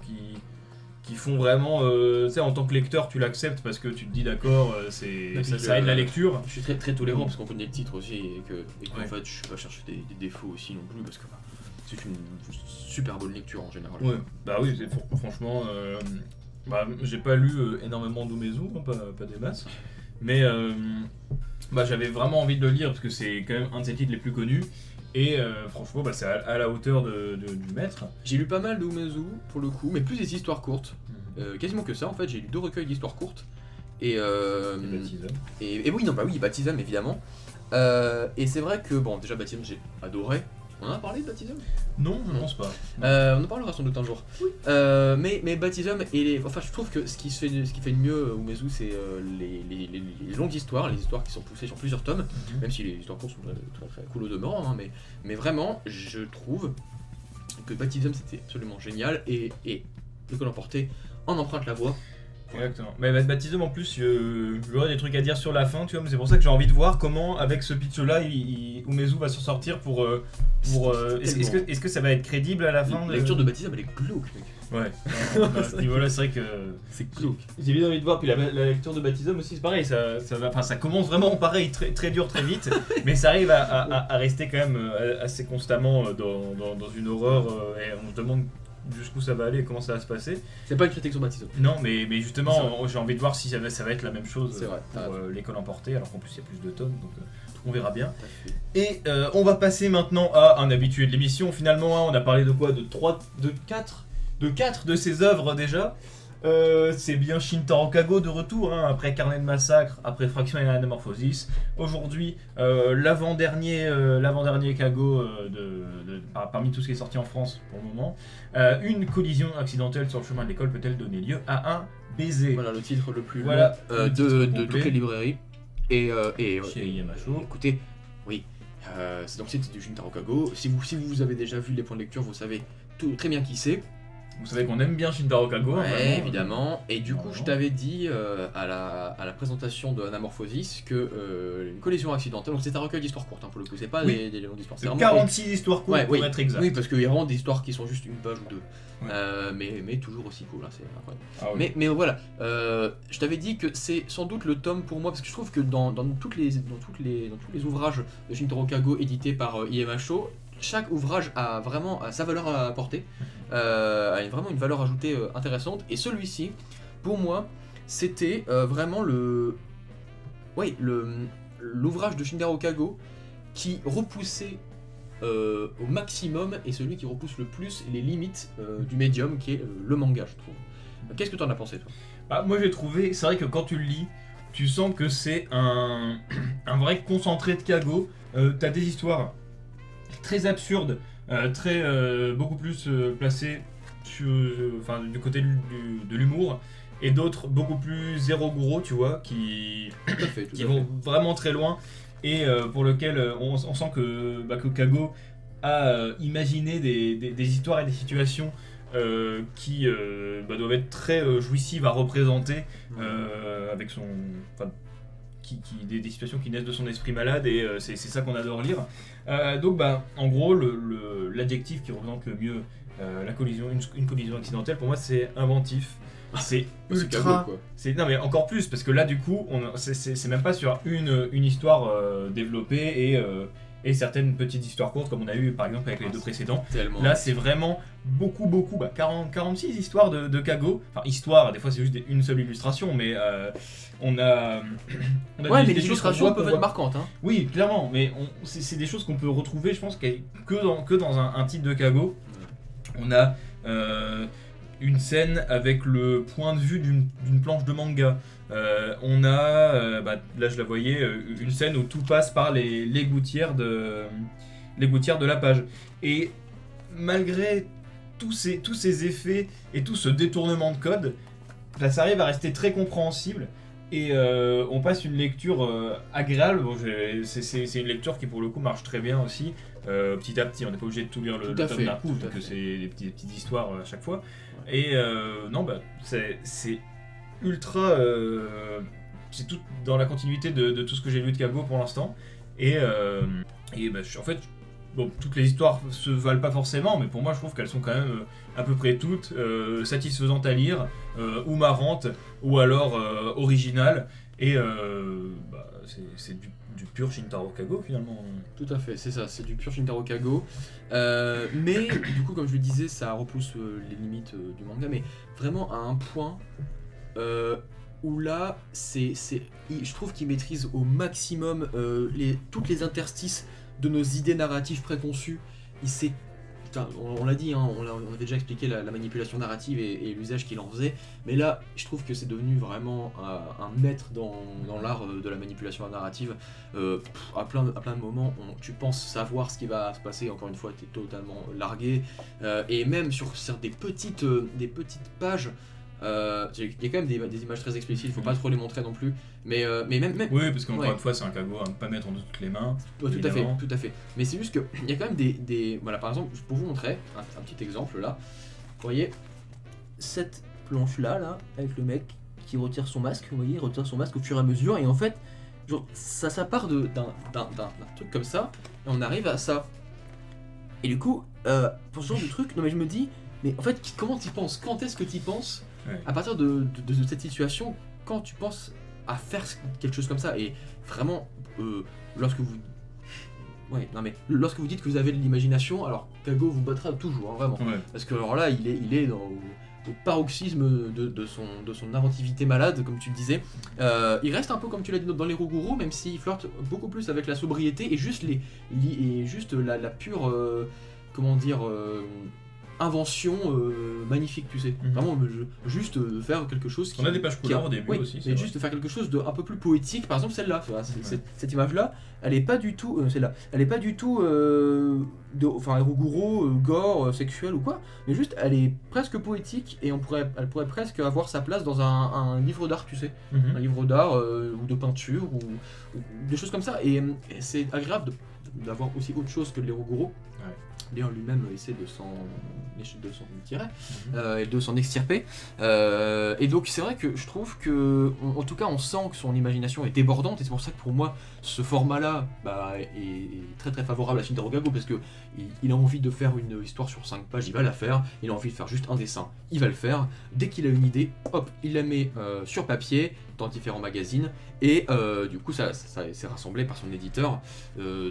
qui font vraiment, tu sais, en tant que lecteur, tu l'acceptes parce que tu te dis d'accord, ça aide la lecture. Je suis très très tolérant parce qu'on connaît le titre aussi et qu'en Ouais. fait je suis pas chercher des défauts aussi non plus parce que c'est une super bonne lecture en général. Ouais, bah oui, franchement, j'ai pas lu énormément d'Umezu, hein, pas des masses, mais j'avais vraiment envie de le lire parce que c'est quand même un de ses titres les plus connus. Et franchement, c'est à la hauteur du maître. J'ai lu pas mal de Umezu pour le coup, mais plus des histoires courtes. Quasiment que ça en fait, j'ai lu 2 recueils d'histoires courtes. Et Baptism. et oui, Baptism évidemment. Et c'est vrai que, bon, déjà Baptism j'ai adoré. On en a parlé de Baptism ? Non, je pense pas. On en parlera sans doute un jour. Oui. Mais Baptism enfin je trouve que ce qui fait de mieux Umezu c'est les longues histoires, les histoires qui sont poussées sur plusieurs tomes, même si les histoires courtes sont très, très cool au demeurant, hein, mais vraiment je trouve que Baptism c'était absolument génial et le Collemporté en emprunte la voie. Exactement. Mais Baptism en plus, j'aurais des trucs à dire sur la fin, tu vois, mais c'est pour ça que j'ai envie de voir comment, avec ce pitch-là, Umezu va s'en sortir pour. Est-ce que ça va être crédible à la fin La lecture de Baptism elle est glauque, mec. Ouais. À ce niveau-là, c'est vrai que. C'est glauque. J'ai bien envie de voir, puis la lecture de Baptism aussi, c'est pareil, ça commence vraiment pareil, très, très dur, très vite, mais ça arrive à rester quand même assez constamment dans une horreur, et on se demande jusqu'où ça va aller et comment ça va se passer. C'est pas une critique sur Baptism. Non, mais justement, j'ai envie de voir si ça va être la même chose C'est vrai, pour l'école emportée, alors qu'en plus il y a plus de tomes, donc on verra bien. Et on va passer maintenant à un habitué de l'émission, finalement, hein, on a parlé de quoi ? De 4 de ses œuvres déjà. C'est bien Shintaro Kago de retour, hein, après Carnet de Massacre, après Fraction et Anamorphosis. Aujourd'hui, l'avant-dernier Kago parmi tout ce qui est sorti en France pour le moment. Une collision accidentelle sur le chemin de l'école peut-elle donner lieu à un baiser ? Voilà le titre le plus long le titre de complet. toutes les librairies. Et Chez Yamasho. écoutez, oui, c'est donc c'est du Shintaro Kago. Si vous avez déjà vu les points de lecture, vous savez très bien qui c'est. Vous savez qu'on aime bien Shintaro Kago. Ouais, évidemment. Et du coup, Vraiment. je t'avais dit à la présentation de Anamorphosis que une collision accidentelle, donc c'est un recueil d'histoires courtes, hein, pour le coup, c'est pas Oui. des longues histoires. C'est vraiment 46 histoires courtes Ouais, pour oui. être exact. Oui, parce qu'il y a vraiment des histoires qui sont juste une page ou deux. Ouais. Mais toujours aussi cool, hein, c'est incroyable. Ah oui. Mais voilà, je t'avais dit que c'est sans doute le tome pour moi, parce que je trouve que dans tous les ouvrages de Shintaro Kago édités par IMHO, chaque ouvrage a vraiment sa valeur à apporter, a vraiment une valeur ajoutée intéressante, et celui-ci, pour moi, c'était vraiment l'ouvrage de Shintaro Kago qui repoussait au maximum, et celui qui repousse le plus les limites du médium qui est le manga, je trouve. Qu'est-ce que t'en as pensé, toi ? Moi j'ai trouvé, c'est vrai que quand tu le lis, tu sens que c'est un vrai concentré de Kago. T'as des histoires très absurdes, beaucoup plus placées du côté de l'humour, et d'autres beaucoup plus zéro gros, tu vois, qui vont vraiment très loin, et pour lequel on sent que Kago a imaginé des histoires et des situations qui doivent être très jouissives à représenter, avec son... des situations qui naissent de son esprit malade, et c'est ça qu'on adore lire. Donc en gros, l'adjectif qui représente le mieux une collision accidentelle, pour moi c'est inventif. C'est ultra... Kago, quoi. Non mais encore plus, parce que là du coup, c'est même pas sur une histoire développée et certaines petites histoires courtes comme on a eu par exemple avec les 2 précédents. Tellement. Là c'est vraiment beaucoup, 46 histoires de Kago. Enfin histoire, des fois c'est juste une seule illustration, mais on a Ouais, mais des les choses illustrations peuvent être marquantes, hein. Oui, clairement, mais c'est des choses qu'on peut retrouver, je pense, que dans un titre de Kago. On a une scène avec le point de vue d'une planche de manga. On a, là je la voyais, une scène où tout passe par les gouttières de la page. Et malgré tous ces effets et tout ce détournement de code, ça arrive à rester très compréhensible. Et on passe une lecture agréable. Bon, c'est une lecture qui pour le coup marche très bien aussi, petit à petit. On n'est pas obligé de tout lire le tome d'un coup, vu que c'est des petites histoires à chaque fois. Ouais. Et non, bah c'est ultra, c'est tout dans la continuité de tout ce que j'ai lu de Kago pour l'instant. Et bah, en fait, bon, toutes les histoires se valent pas forcément, mais pour moi je trouve qu'elles sont quand même à peu près toutes satisfaisantes à lire, ou marrantes, ou alors originales, et bah, c'est du pur Shintaro Kago finalement. Tout à fait, c'est ça, c'est du pur Shintaro Kago. Mais du coup, comme je le disais, ça repousse les limites du manga, mais vraiment à un point où là, je trouve qu'il maîtrise au maximum toutes les interstices de nos idées narratives préconçues. On l'a dit, hein, on avait déjà expliqué la manipulation narrative et l'usage qu'il en faisait, mais là, je trouve que c'est devenu vraiment un maître dans l'art de la manipulation narrative. À plein de moments, tu penses savoir ce qui va se passer, encore une fois, tu es totalement largué, et même sur des petites pages, il y a quand même des images très explicites, il faut pas trop les montrer non plus, mais même oui, parce qu'encore une fois c'est un Kago à ne pas mettre en toutes les mains. Tout à fait, mais c'est juste que il y a quand même des voilà, par exemple, pour vous montrer un petit exemple là, vous voyez cette planche là avec le mec qui retire son masque, vous voyez, il retire son masque au fur et à mesure, et en fait genre, ça part d'un truc comme ça et on arrive à ça, et du coup pour ce genre de truc, non mais je me dis, mais en fait comment t'y penses, quand est-ce que t'y penses? Ouais. À partir de cette situation, quand tu penses à faire quelque chose comme ça, et vraiment, lorsque vous dites que vous avez de l'imagination, alors Kago vous battra toujours, hein, vraiment. Ouais. Parce que alors là, il est au paroxysme de son inventivité malade, comme tu le disais. Il reste un peu, comme tu l'as dit, dans les Roguro, même s'il flirte beaucoup plus avec la sobriété et juste la pure, comment dire... invention magnifique, tu sais. Vraiment, juste faire quelque chose qui... On a des pages couleurs au début aussi. Mais juste faire quelque chose de un peu plus poétique. Par exemple, celle-là, cette image-là, elle est pas du tout... celle-là, elle est pas du tout... Roguro, gore, sexuel ou quoi, mais juste, elle est presque poétique, et elle pourrait presque avoir sa place dans un livre d'art, tu sais. Un livre d'art, ou de peinture, ou des choses comme ça. Et c'est agréable d'avoir aussi autre chose que les Roguro. Ouais. Léon lui-même essaie de s'en tirer et de s'en extirper. Et donc c'est vrai que je trouve que, en tout cas, on sent que son imagination est débordante, et c'est pour ça que pour moi, ce format-là est très très favorable à Shintaro Kago, parce que il a envie de faire une histoire sur 5 pages, il va la faire. Il a envie de faire juste un dessin, il va le faire. Dès qu'il a une idée, hop, il la met sur papier, dans différents magazines, et du coup ça s'est rassemblé par son éditeur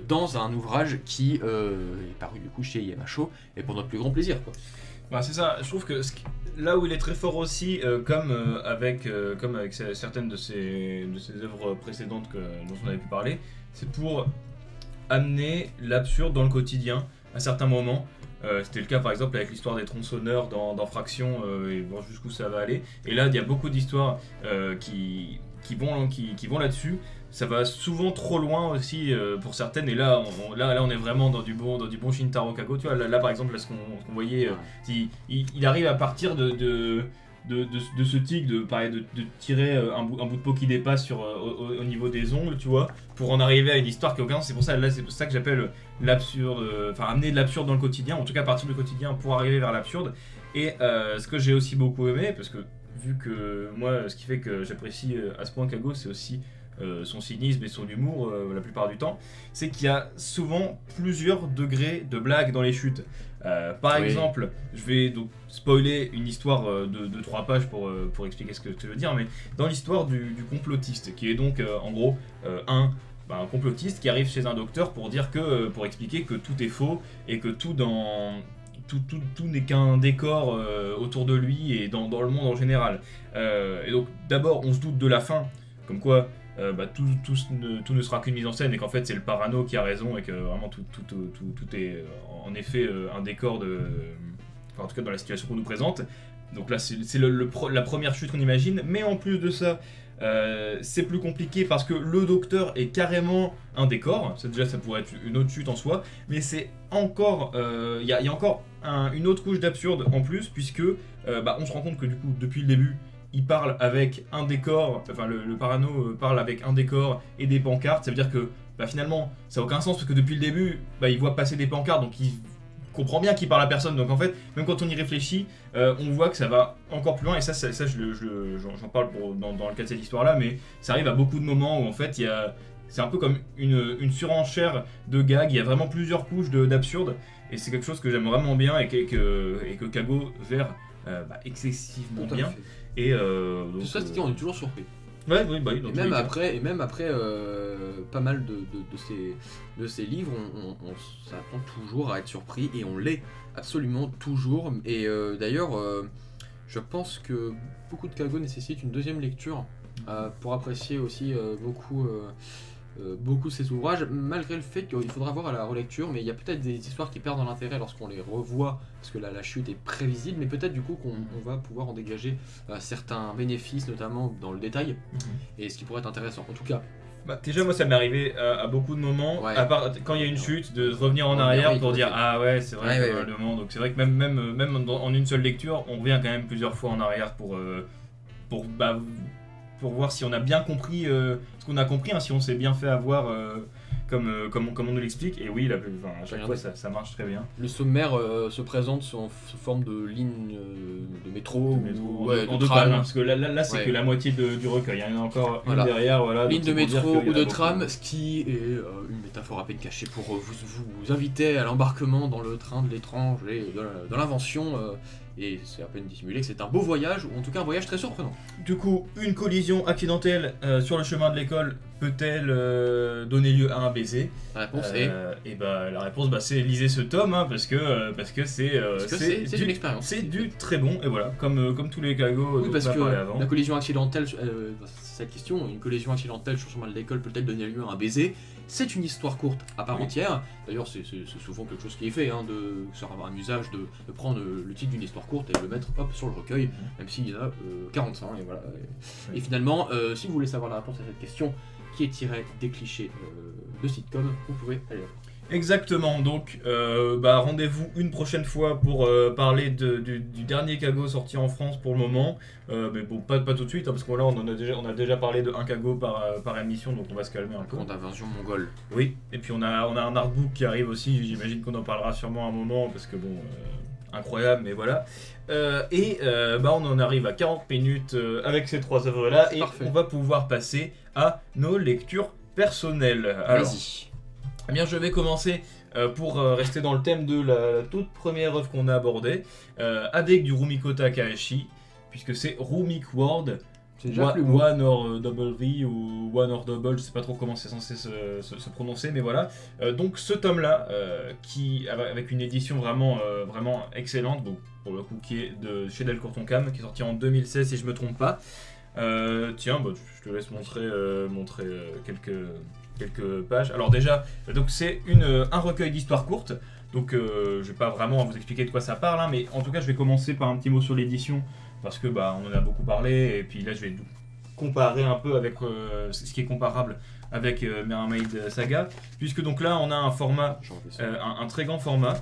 dans un ouvrage qui est paru du coup chez Yamacho, et pour notre plus grand plaisir, quoi. Bah, c'est ça, je trouve que là où il est très fort aussi, comme avec certaines de ses œuvres précédentes dont on avait pu parler, c'est pour amener l'absurde dans le quotidien à certains moments. C'était le cas par exemple avec l'histoire des tronçonneurs dans Fraction, et voir jusqu'où ça va aller. Et là il y a beaucoup d'histoires qui vont là-dessus. Ça va souvent trop loin aussi pour certaines, et là on est vraiment dans du bon Shintaro Kago. Tu vois, là par exemple, là, ce qu'on voyait, il arrive à partir de ce tic de tirer un bout de peau qui dépasse au niveau des ongles, tu vois, pour en arriver à une histoire qui n'a aucun sens. C'est pour ça que j'appelle l'absurde, amener de l'absurde dans le quotidien, en tout cas partir du quotidien pour arriver vers l'absurde. Et ce que j'ai aussi beaucoup aimé, parce que vu que moi, ce qui fait que j'apprécie à ce point Kago, c'est aussi son cynisme et son humour la plupart du temps, c'est qu'il y a souvent plusieurs degrés de blagues dans les chutes. Par exemple, je vais donc spoiler une histoire de 3 pages pour expliquer ce que je veux dire, mais dans l'histoire du complotiste, qui est donc en gros un complotiste qui arrive chez un docteur pour expliquer que tout est faux et que tout n'est qu'un décor autour de lui et dans le monde en général. Et donc d'abord on se doute de la fin, comme quoi tout ne sera qu'une mise en scène, et qu'en fait c'est le parano qui a raison, et que vraiment tout est en effet un décor en tout cas dans la situation qu'on nous présente. Donc là c'est la première chute qu'on imagine, mais en plus de ça c'est plus compliqué parce que le docteur est carrément un décor. Ça pourrait être une autre chute en soi, mais c'est encore il y a encore une autre couche d'absurde en plus, puisque on se rend compte que du coup depuis le début il parle avec un décor, enfin le parano parle avec un décor et des pancartes, ça veut dire que bah, finalement ça n'a aucun sens parce que depuis le début bah, il voit passer des pancartes donc il comprend bien qu'il parle à personne, donc en fait même quand on y réfléchit on voit que ça va encore plus loin et ça j'en parle dans le cas de cette histoire là, mais ça arrive à beaucoup de moments où en fait c'est un peu comme une surenchère de gags, il y a vraiment plusieurs couches d'absurde et c'est quelque chose que j'aime vraiment bien et que Kago gère excessivement Tout à bien. fait. Et C'est ça, c'est-à-dire on est toujours surpris. Ouais, oui, bah oui, dans Et tous les même cas. après, pas mal de ces livres, on s'attend toujours à être surpris et on l'est absolument toujours. Et d'ailleurs, je pense que beaucoup de Kago nécessitent une deuxième lecture pour apprécier aussi beaucoup ces ouvrages, malgré le fait qu'il faudra voir à la relecture, mais il y a peut-être des histoires qui perdent en intérêt lorsqu'on les revoit, parce que la chute est prévisible, mais peut-être du coup qu'on va pouvoir en dégager certains bénéfices, notamment dans le détail, et ce qui pourrait être intéressant. En tout cas, Bah, déjà, moi, ça m'est arrivé à beaucoup de moments, Ouais. à part quand il y a une chute, de revenir en Revenir, arrière oui, pour tout à dire fait. ah ouais, c'est vrai, Ouais, probablement. Donc c'est vrai que même en une seule lecture, on revient quand même plusieurs fois en arrière pour voir si on a bien compris ce qu'on a compris, hein, si on s'est bien fait avoir comme on nous l'explique. Et oui, à chaque fois, ça marche très bien. le sommaire se présente sous forme de ligne de métro, ou En de deux tram. pages, hein, parce que là c'est Ouais. que la moitié du recueil. Il y en a encore Voilà. une derrière, voilà. Ligne donc de c'est pour dire métro qu'il y en ou a de beaucoup. tram, ce qui est une métaphore à peine cachée pour vous inviter à l'embarquement dans le train de l'étrange et de l'invention. Et c'est à peine dissimulé que c'est un beau voyage, ou en tout cas un voyage très surprenant. Du coup, une collision accidentelle sur le chemin de l'école peut-elle donner lieu à un baiser? La réponse est... Et bah la réponse c'est lisez ce tome hein, parce que c'est c'est une expérience. C'est du très bon et voilà comme tous les Kago Oui, dont parce on a que parlé avant. la collision accidentelle, cette question, une collision accidentelle sur le chemin de l'école peut-elle donner lieu à un baiser? C'est une histoire courte à part Oui. entière. D'ailleurs, c'est souvent quelque chose qui est fait, c'est un usage de prendre le titre d'une histoire courte et de le mettre sur le recueil, même s'il y en a 45. Et, voilà. Oui. Et finalement, si vous voulez savoir la réponse à cette question, qui est tirée des clichés de sitcom, vous pouvez aller là. Exactement, donc rendez-vous une prochaine fois pour parler du dernier Kago sorti en France pour le moment. Mais bon, pas tout de suite, hein, parce que là on a déjà parlé de un Kago par émission, donc on va se calmer un peu. Grande invasion mongole. Oui, et puis on a un artbook qui arrive aussi, j'imagine qu'on en parlera sûrement un moment, parce que bon, incroyable, mais voilà. On en arrive à 40 minutes avec ces trois œuvres-là, et Parfait. on va pouvoir passer à nos lectures personnelles. Alors, Vas-y. eh bien, je vais commencer pour rester dans le thème de la toute première œuvre qu'on a abordée, avec du Rumiko Takahashi, puisque c'est Rumik World, C'est déjà plus beau. One or Double V ou One or Double, je sais pas trop comment c'est censé se prononcer, mais voilà. Donc ce tome-là, qui avec une édition vraiment excellente, bon, pour le coup qui est de chez Delcourt Tonkam, qui est sorti en 2016 si je me trompe pas. Tiens, je te laisse montrer quelques pages. Alors déjà, donc c'est un recueil d'histoires courtes. Donc je vais pas vraiment vous expliquer de quoi ça parle, hein, mais en tout cas je vais commencer par un petit mot sur l'édition parce que on en a beaucoup parlé et puis là je vais comparer un peu avec ce qui est comparable avec Mermaid Saga, puisque donc là on a un format, un très grand format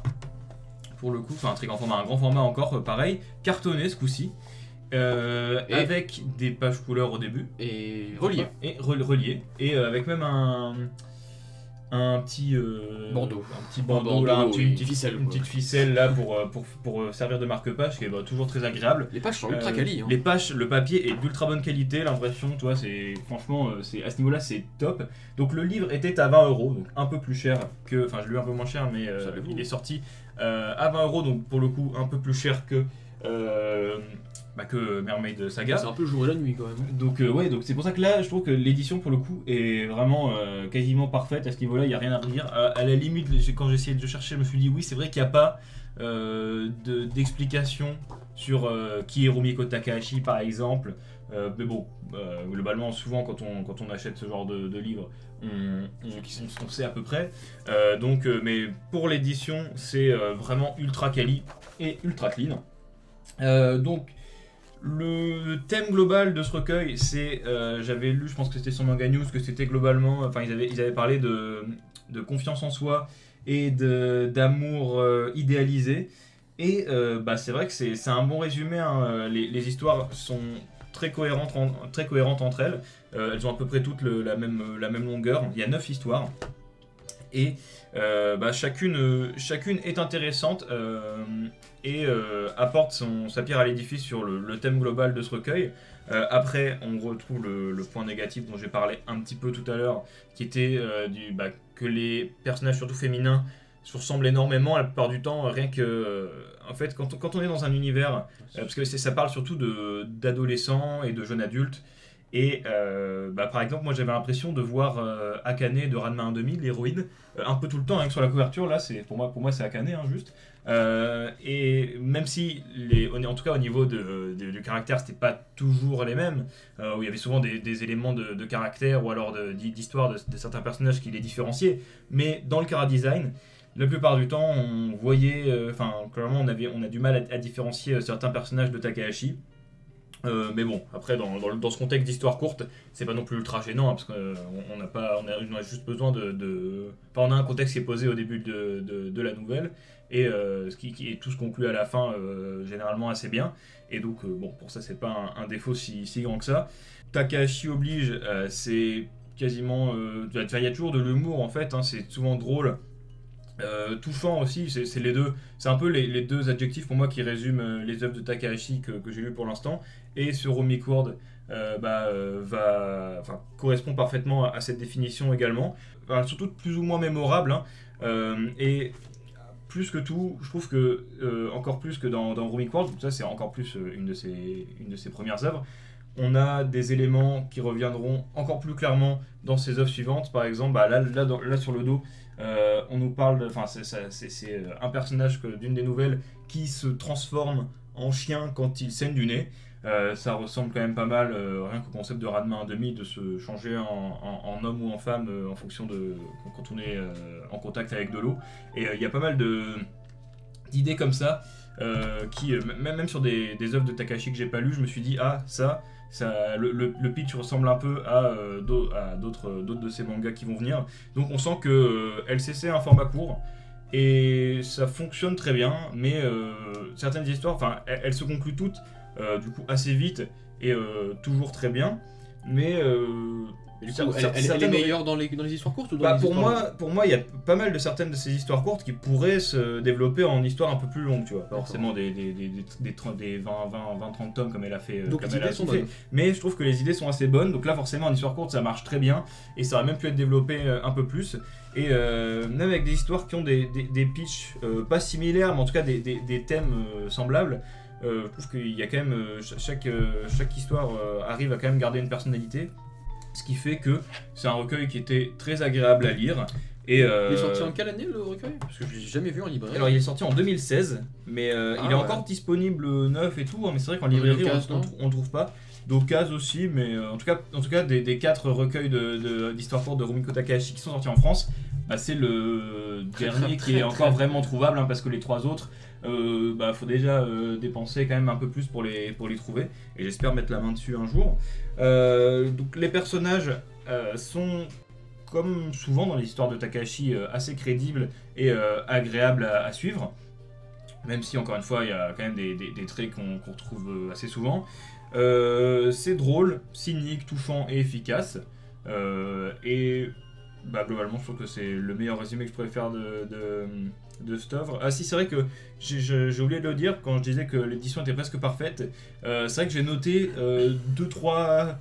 pour le coup, enfin un très grand format, un grand format encore, pareil, cartonné ce coup-ci. Avec des pages couleurs au début Et relié. et relié et avec même un petit Bandeau. un petit bandeau là, une petite ficelle là pour servir de marque-page, qui est toujours très agréable. Les pages sont ultra quali. Hein. Les pages, le papier est d'ultra bonne qualité, l'impression, toi, c'est franchement, c'est à ce niveau-là, c'est top. Donc le livre était à 20 €, donc un peu plus cher que, enfin je l'ai eu un peu moins cher, mais il est sorti à 20 €, donc pour le coup un peu plus cher que Mermaid Saga. C'est un peu le jour et la nuit quand même. Donc donc c'est pour ça que là je trouve que l'édition pour le coup est vraiment quasiment parfaite à ce niveau-là, il n'y a rien à redire. À la limite, quand j'ai essayé de chercher, je me suis dit oui, c'est vrai qu'il n'y a pas d'explication sur qui est Rumiko Takahashi par exemple. Mais bon, globalement souvent quand on achète ce genre de livres, on sait à peu près. Mais pour l'édition, c'est vraiment ultra quali et ultra clean. Donc le thème global de ce recueil, c'est, j'avais lu, je pense que c'était sur Manga News, que c'était globalement, enfin ils avaient parlé de confiance en soi et d'amour idéalisé. Et c'est vrai que c'est un bon résumé, hein. Les histoires sont très cohérentes entre elles. Elles ont à peu près toutes la même longueur. Il y a 9 histoires. Et chacune est intéressante et apporte sa pierre à l'édifice sur le thème global de ce recueil. Après, on retrouve le point négatif dont j'ai parlé un petit peu tout à l'heure, qui était que les personnages, surtout féminins, se ressemblent énormément la plupart du temps, rien que... en fait, quand on est dans un univers, parce que ça parle surtout d'adolescents et de jeunes adultes, et par exemple, moi j'avais l'impression de voir Akane de Ranma 1/2, l'héroïne, un peu tout le temps, rien que sur la couverture, là, pour moi c'est Akane, hein, juste. Et même si, en tout cas au niveau du caractère, c'était pas toujours les mêmes, où il y avait souvent des éléments de caractère ou alors d'histoire de certains personnages qui les différenciaient, mais dans le chara-design, la plupart du temps, on voyait, clairement on a du mal à différencier certains personnages de Takahashi. Mais bon, après, dans ce contexte d'histoire courte, c'est pas non plus ultra gênant, hein, parce qu'on a juste besoin on a un contexte qui est posé au début de la nouvelle, et qui tout se conclut à la fin, généralement assez bien. Et donc, pour ça, c'est pas un défaut si grand que ça. Takahashi oblige, c'est quasiment... il y a toujours de l'humour, en fait, hein, c'est souvent drôle. Touchant aussi, c'est les deux. C'est un peu les deux adjectifs pour moi qui résument les œuvres de Takahashi que j'ai lues pour l'instant. Et ce Romic World correspond parfaitement à cette définition également. Surtout plus ou moins mémorable. Hein. Et plus que tout, je trouve que encore plus que dans Romic World, ça c'est encore plus une de ses premières œuvres. On a des éléments qui reviendront encore plus clairement dans ses œuvres suivantes. Par exemple, là sur le dos, on nous parle, c'est un personnage d'une des nouvelles qui se transforme en chien quand il saigne du nez. Ça ressemble quand même pas mal, rien qu'au concept de Ranma 1/2, de se changer en homme ou en femme en fonction de quand on est en contact avec de l'eau. Et il y a pas mal d'idées comme ça. Qui, même sur des œuvres de Takahashi que j'ai pas lues, je me suis dit le pitch ressemble un peu à d'autres de ces mangas qui vont venir. Donc on sent que LCC a un format court et ça fonctionne très bien, mais certaines histoires, elles se concluent toutes du coup assez vite et toujours très bien, mais du coup, elle est meilleure dans les histoires courtes ou dans les pour moi, il y a pas mal de certaines de ces histoires courtes qui pourraient se développer en histoires un peu plus longues, tu vois. Pas forcément des 20-30 tomes comme elle a fait. Donc les idées sont bonnes. Mais je trouve que les idées sont assez bonnes. Donc là, forcément, en histoire courte, ça marche très bien. Et ça aurait même pu être développé un peu plus. Et même avec des histoires qui ont des pitchs pas similaires, mais en tout cas des thèmes semblables. Je trouve qu'il y a quand même chaque histoire arrive à quand même garder une personnalité. Ce qui fait que c'est un recueil qui était très agréable à lire. Et il est sorti en quelle année le recueil ? Parce que je l'ai jamais vu en librairie. Alors il est sorti en 2016, mais il est encore disponible neuf et tout, hein, mais c'est vrai qu'en librairie on ne trouve pas. D'occasion aussi, mais en tout cas des 4 recueils d'histoires courtes de Rumiko Takahashi qui sont sortis en France, c'est le dernier qui est encore vraiment trouvable, hein, parce que les 3 autres, faut déjà dépenser quand même un peu plus pour les trouver, et j'espère mettre la main dessus un jour. Donc les personnages sont, comme souvent dans les histoires de Takahashi, assez crédibles et agréables à suivre, même si encore une fois il y a quand même des traits qu'on retrouve assez souvent. C'est drôle, cynique, touchant et efficace, et globalement je trouve que c'est le meilleur résumé que je pourrais faire de cette œuvre. Ah si, c'est vrai que j'ai oublié de le dire quand je disais que l'édition était presque parfaite. C'est vrai que j'ai noté 2-3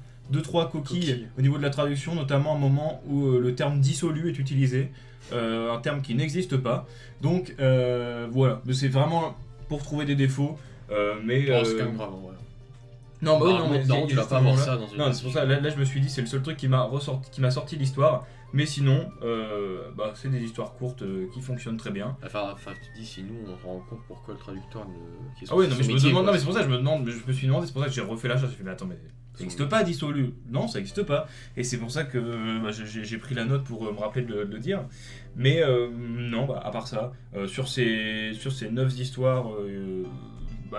coquilles au niveau de la traduction, notamment un moment où le terme dissolu est utilisé, un terme qui n'existe pas. Donc voilà, mais c'est vraiment pour trouver des défauts, mais c'est quand même grave. Non, tu vas pas avoir ça dans une... Non, c'est pour ça, là je me suis dit, c'est le seul truc qui m'a sorti l'histoire, mais sinon, c'est des histoires courtes qui fonctionnent très bien. Enfin, tu dis, si nous on se rend compte pourquoi le traducteur qui est Ah oui, non, mais je me demande, non, mais c'est pour ça que je me suis demandé, c'est pour ça que j'ai refait l'achat, j'ai fait, mais attends, mais ça n'existe pas, dissolu. Non, ça n'existe pas. Et c'est pour ça que j'ai pris la note pour me rappeler de le dire. Mais non, à part ça, sur ces 9 histoires,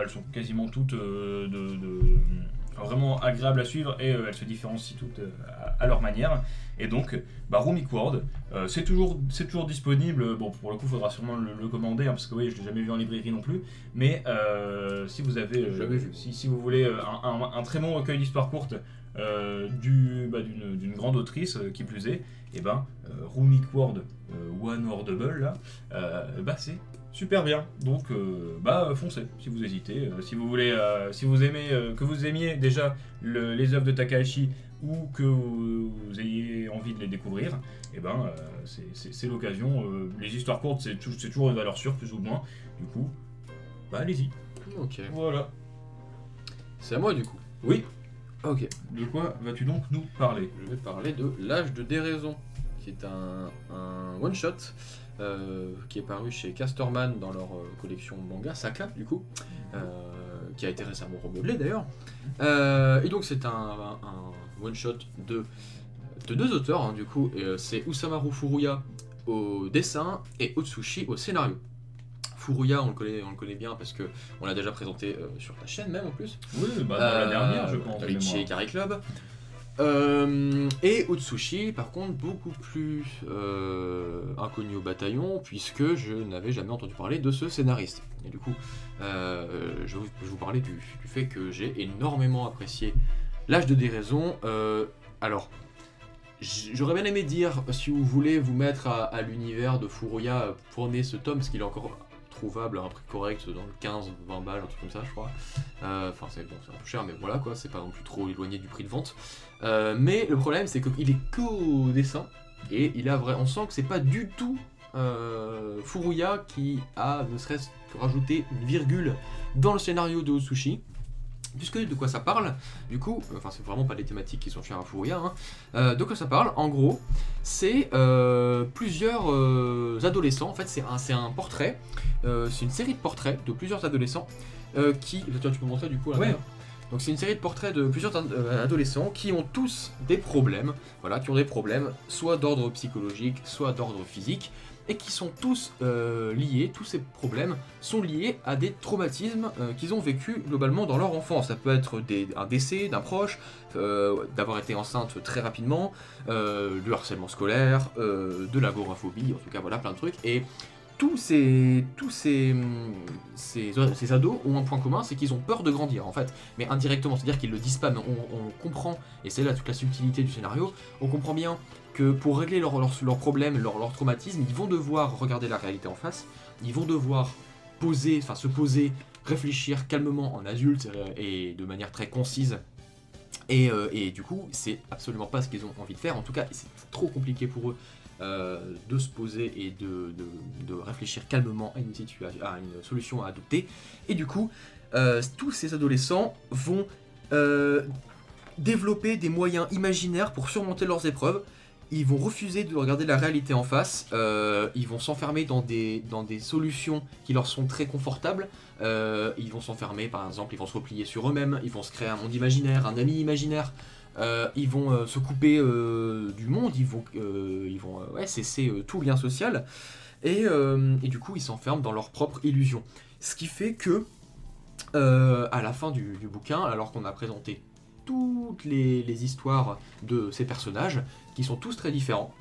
elles sont quasiment toutes vraiment agréables à suivre et elles se différencient toutes à leur manière. Et donc, Runic World, c'est toujours disponible. Bon, pour le coup, il faudra sûrement le commander, parce que oui, je l'ai jamais vu en librairie non plus. Mais si vous avez, si vous voulez un très bon recueil d'histoires courtes d'une grande autrice, qui plus est, Runic World One Wordable, là, c'est super bien. Donc, foncez si vous hésitez. Si vous voulez, si vous aimez, que vous aimiez déjà les œuvres de Takahashi, ou que vous ayez envie de les découvrir, c'est l'occasion. Les histoires courtes, c'est toujours une valeur sûre, plus ou moins. Du coup, allez-y. Ok. Voilà. C'est à moi du coup. Oui. Ok. De quoi vas-tu donc nous parler? Je vais parler de L'Âge de Déraison, qui est un one-shot qui est paru chez Casterman dans leur collection manga Saka, du coup, qui a été récemment remodelé d'ailleurs. Et donc c'est un one-shot de deux auteurs, hein, du coup, c'est Usamaru Furuya au dessin et Otsushi au scénario. Furuya, on le connaît bien parce que on l'a déjà présenté sur ta chaîne même en plus. Oui, dans la dernière, je pense. Richie et Carry Club. Et Otsushi, par contre, beaucoup plus inconnu au bataillon, puisque je n'avais jamais entendu parler de ce scénariste. Et du coup, je vais vous parler du fait que j'ai énormément apprécié L'Âge de Déraison. Alors, j'aurais bien aimé dire, si vous voulez vous mettre à l'univers de Furuya, prenez ce tome, parce qu'il est encore trouvable à un prix correct dans le 15-20 balles, un truc comme ça, je crois. Enfin, c'est un peu cher, mais voilà, quoi, c'est pas non plus trop éloigné du prix de vente. Mais le problème, c'est qu'il est qu'au dessin, et on sent que c'est pas du tout Furuya qui a, ne serait-ce que rajouté une virgule dans le scénario de Otsushi. Puisque de quoi ça parle, du coup, enfin c'est vraiment pas des thématiques qui sont chères à Furuya, hein. De quoi ça parle, en gros, c'est plusieurs adolescents, en fait c'est un portrait, c'est une série de portraits de plusieurs adolescents qui... Tiens, tu peux montrer du coup là. Ouais. Donc c'est une série de portraits de plusieurs adolescents qui ont tous des problèmes, voilà, qui ont des problèmes soit d'ordre psychologique, soit d'ordre physique, et qui sont tous liés, tous ces problèmes sont liés à des traumatismes qu'ils ont vécu globalement dans leur enfance. Ça peut être un décès d'un proche, d'avoir été enceinte très rapidement, du harcèlement scolaire, de l'agoraphobie, en tout cas voilà plein de trucs. Et tous ces ados ont un point commun, c'est qu'ils ont peur de grandir en fait, mais indirectement, c'est-à-dire qu'ils le disent pas, mais on comprend, et c'est là toute la subtilité du scénario, on comprend bien que pour régler leurs problèmes, leur traumatisme, ils vont devoir regarder la réalité en face, ils vont devoir se poser, réfléchir calmement en adulte et de manière très concise. Et du coup, c'est absolument pas ce qu'ils ont envie de faire, en tout cas, c'est trop compliqué pour eux de se poser et de réfléchir calmement à une solution à adopter. Et du coup, tous ces adolescents vont développer des moyens imaginaires pour surmonter leurs épreuves. Ils vont refuser de regarder la réalité en face, ils vont s'enfermer dans des solutions qui leur sont très confortables, ils vont s'enfermer par exemple, ils vont se replier sur eux-mêmes, ils vont se créer un monde imaginaire, un ami imaginaire, ils vont se couper du monde, ils vont cesser tout lien social, et du coup ils s'enferment dans leur propre illusion. Ce qui fait que, à la fin du bouquin, alors qu'on a présenté toutes les histoires de ces personnages, qui sont tous très différents,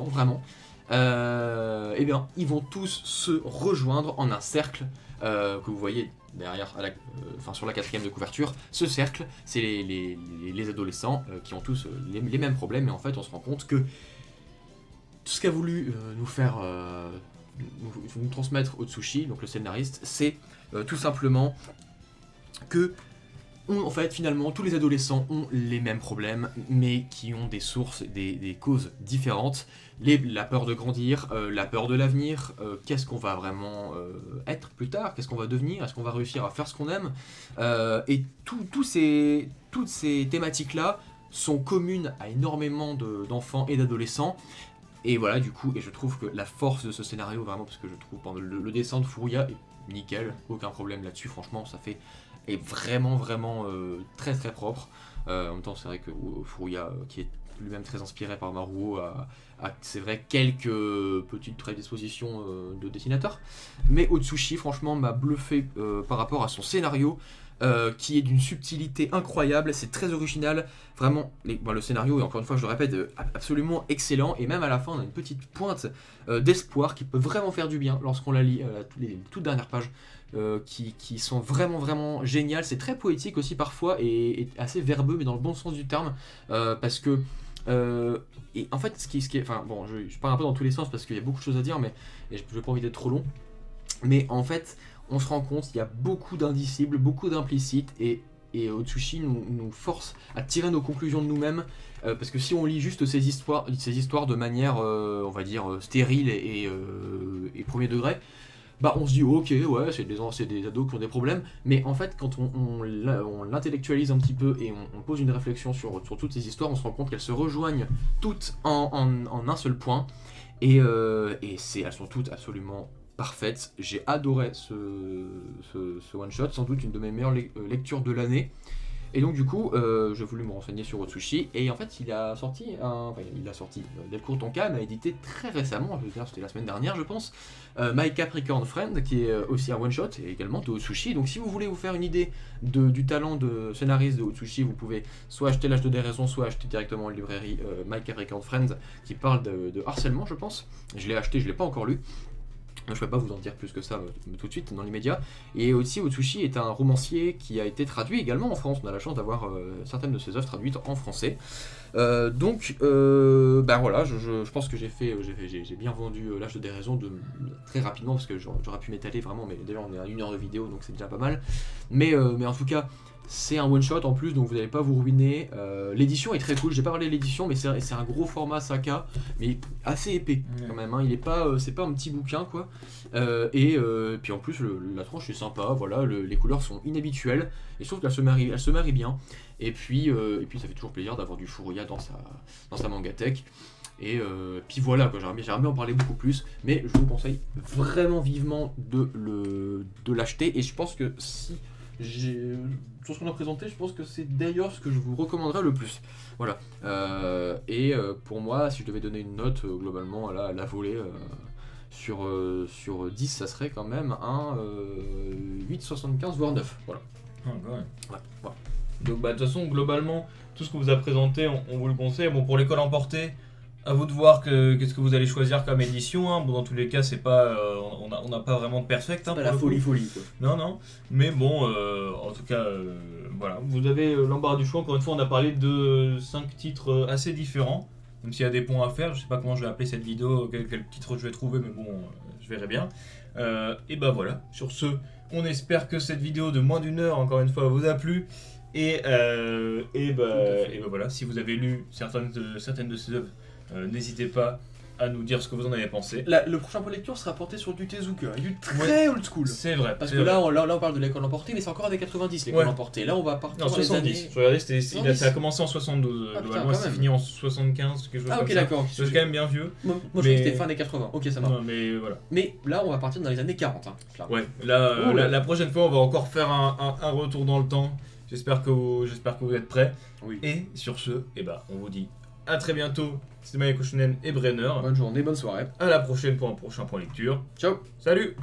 vraiment, ils vont tous se rejoindre en un cercle que vous voyez derrière, sur la 4ème de couverture. Ce cercle, c'est les adolescents qui ont tous les mêmes problèmes, et en fait on se rend compte que tout ce qu'a voulu nous transmettre Otsushi, donc le scénariste, c'est tout simplement que en fait, finalement, tous les adolescents ont les mêmes problèmes, mais qui ont des sources, des causes différentes. La peur de grandir, la peur de l'avenir, qu'est-ce qu'on va vraiment être plus tard, qu'est-ce qu'on va devenir, est-ce qu'on va réussir à faire ce qu'on aime, et toutes ces thématiques-là sont communes à énormément d'enfants et d'adolescents. Et voilà, du coup, et je trouve que la force de ce scénario, vraiment, parce que je trouve le dessin de Furuya est nickel, aucun problème là-dessus, franchement, ça fait... est vraiment très très propre. En même temps, c'est vrai que Furuya, qui est lui-même très inspiré par Maruo, a c'est vrai quelques petites prédispositions de dessinateur. Mais Otsushi, franchement, m'a bluffé par rapport à son scénario. qui est d'une subtilité incroyable, c'est très original, vraiment, le scénario, et encore une fois je le répète, absolument excellent, et même à la fin on a une petite pointe d'espoir qui peut vraiment faire du bien lorsqu'on la lit, les toutes dernières pages, qui sont vraiment géniales, c'est très poétique aussi parfois, et assez verbeux, mais dans le bon sens du terme, parce que... et en fait, ce qui est, enfin bon, je parle un peu dans tous les sens parce qu'il y a beaucoup de choses à dire, mais et je n'ai pas envie d'être trop long. Mais en fait, on se rend compte qu'il y a beaucoup d'indicibles, beaucoup d'implicites, et Otsushi nous force à tirer nos conclusions de nous-mêmes, parce que si on lit juste ces histoires de manière, on va dire, stérile et premier degré, bah on se dit ok, ouais, c'est des ados qui ont des problèmes, mais en fait quand on l'intellectualise un petit peu et on pose une réflexion sur toutes ces histoires, on se rend compte qu'elles se rejoignent toutes en un seul point, et elles sont toutes absolument parfaites. J'ai adoré ce one shot, sans doute une de mes meilleures lectures de l'année. Et donc du coup, j'ai voulu me renseigner sur Otsushi, et en fait il a sorti, Delcourt Tonkam a édité très récemment, je veux dire c'était la semaine dernière je pense, My Capricorn Friend, qui est aussi un one-shot, et également de Otsushi. Donc si vous voulez vous faire une idée du talent de scénariste de Otsushi, vous pouvez soit acheter L'Âge de Déraison, soit acheter directement en librairie My Capricorn Friend, qui parle de harcèlement je pense. Je l'ai acheté, je l'ai pas encore lu. Je ne peux pas vous en dire plus que ça tout de suite, dans l'immédiat. Et aussi, Otsushi est un romancier qui a été traduit également en France. On a la chance d'avoir certaines de ses œuvres traduites en français. Donc, voilà, je pense que j'ai bien vendu L'Âge de Déraison très rapidement, parce que j'aurais pu m'étaler vraiment, mais d'ailleurs on est à 1 heure de vidéo, donc c'est déjà pas mal. Mais en tout cas, c'est un one shot en plus, donc vous n'allez pas vous ruiner. L'édition est très cool, j'ai pas parlé de l'édition, mais c'est un gros format Saka, mais assez épais quand même, hein. Il est pas, c'est pas un petit bouquin quoi. Et puis en plus la tranche est sympa, voilà, les couleurs sont inhabituelles, et je trouve qu'elle se marie bien. Et puis ça fait toujours plaisir d'avoir du Furuya dans sa mangatech. Et puis voilà, quoi, j'aimerais en parler beaucoup plus, mais je vous conseille vraiment vivement de l'acheter, et je pense que si sur ce qu'on a présenté, je pense que c'est d'ailleurs ce que je vous recommanderais le plus. Voilà. Pour moi, si je devais donner une note globalement à la volée, sur 10, ça serait quand même un 8,75 voire 9. Voilà. Ah, ouais. Ouais, voilà. Donc de toute façon, globalement, tout ce que vous a présenté, on vous le conseille. Bon, pour l'école emportée, à vous de voir qu'est-ce que vous allez choisir comme édition, hein. Bon, dans tous les cas, c'est pas, on n'a pas vraiment de perfect. Hein, pas la folie quoi. Non. Mais bon, en tout cas, voilà. Vous avez l'embarras du choix. Encore une fois, on a parlé de 5 titres assez différents. Même s'il y a des points à faire, je sais pas comment je vais appeler cette vidéo, quel titre je vais trouver, mais bon, je verrai bien. Et bah voilà. Sur ce, on espère que cette vidéo de moins d'1 heure, encore une fois, vous a plu. Et voilà. Si vous avez lu certaines de ces œuvres, n'hésitez pas à nous dire ce que vous en avez pensé. Le prochain point de lecture sera porté sur du Tezuka, du très old school. C'est vrai. Parce que là on parle de l'école emportée, mais c'est encore avec 90 l'école emportée. Là on va partir dans 70. Les années... Je regardais, ça a commencé en 72. Moi c'est fini en 75, quelque chose comme ça. Ok, d'accord. C'est quand même bien vieux. Moi je crois que c'était fin des 80. Ok, ça va. Non, mais voilà. Mais là on va partir dans les années 40. Hein, ouais, la prochaine fois on va encore faire un retour dans le temps. J'espère que vous êtes prêts. Oui. Et sur ce, on vous dit à très bientôt. C'était Maya Koshunen et Brenner. Bonne journée, bonne soirée. À la prochaine pour un prochain point lecture. Ciao. Salut.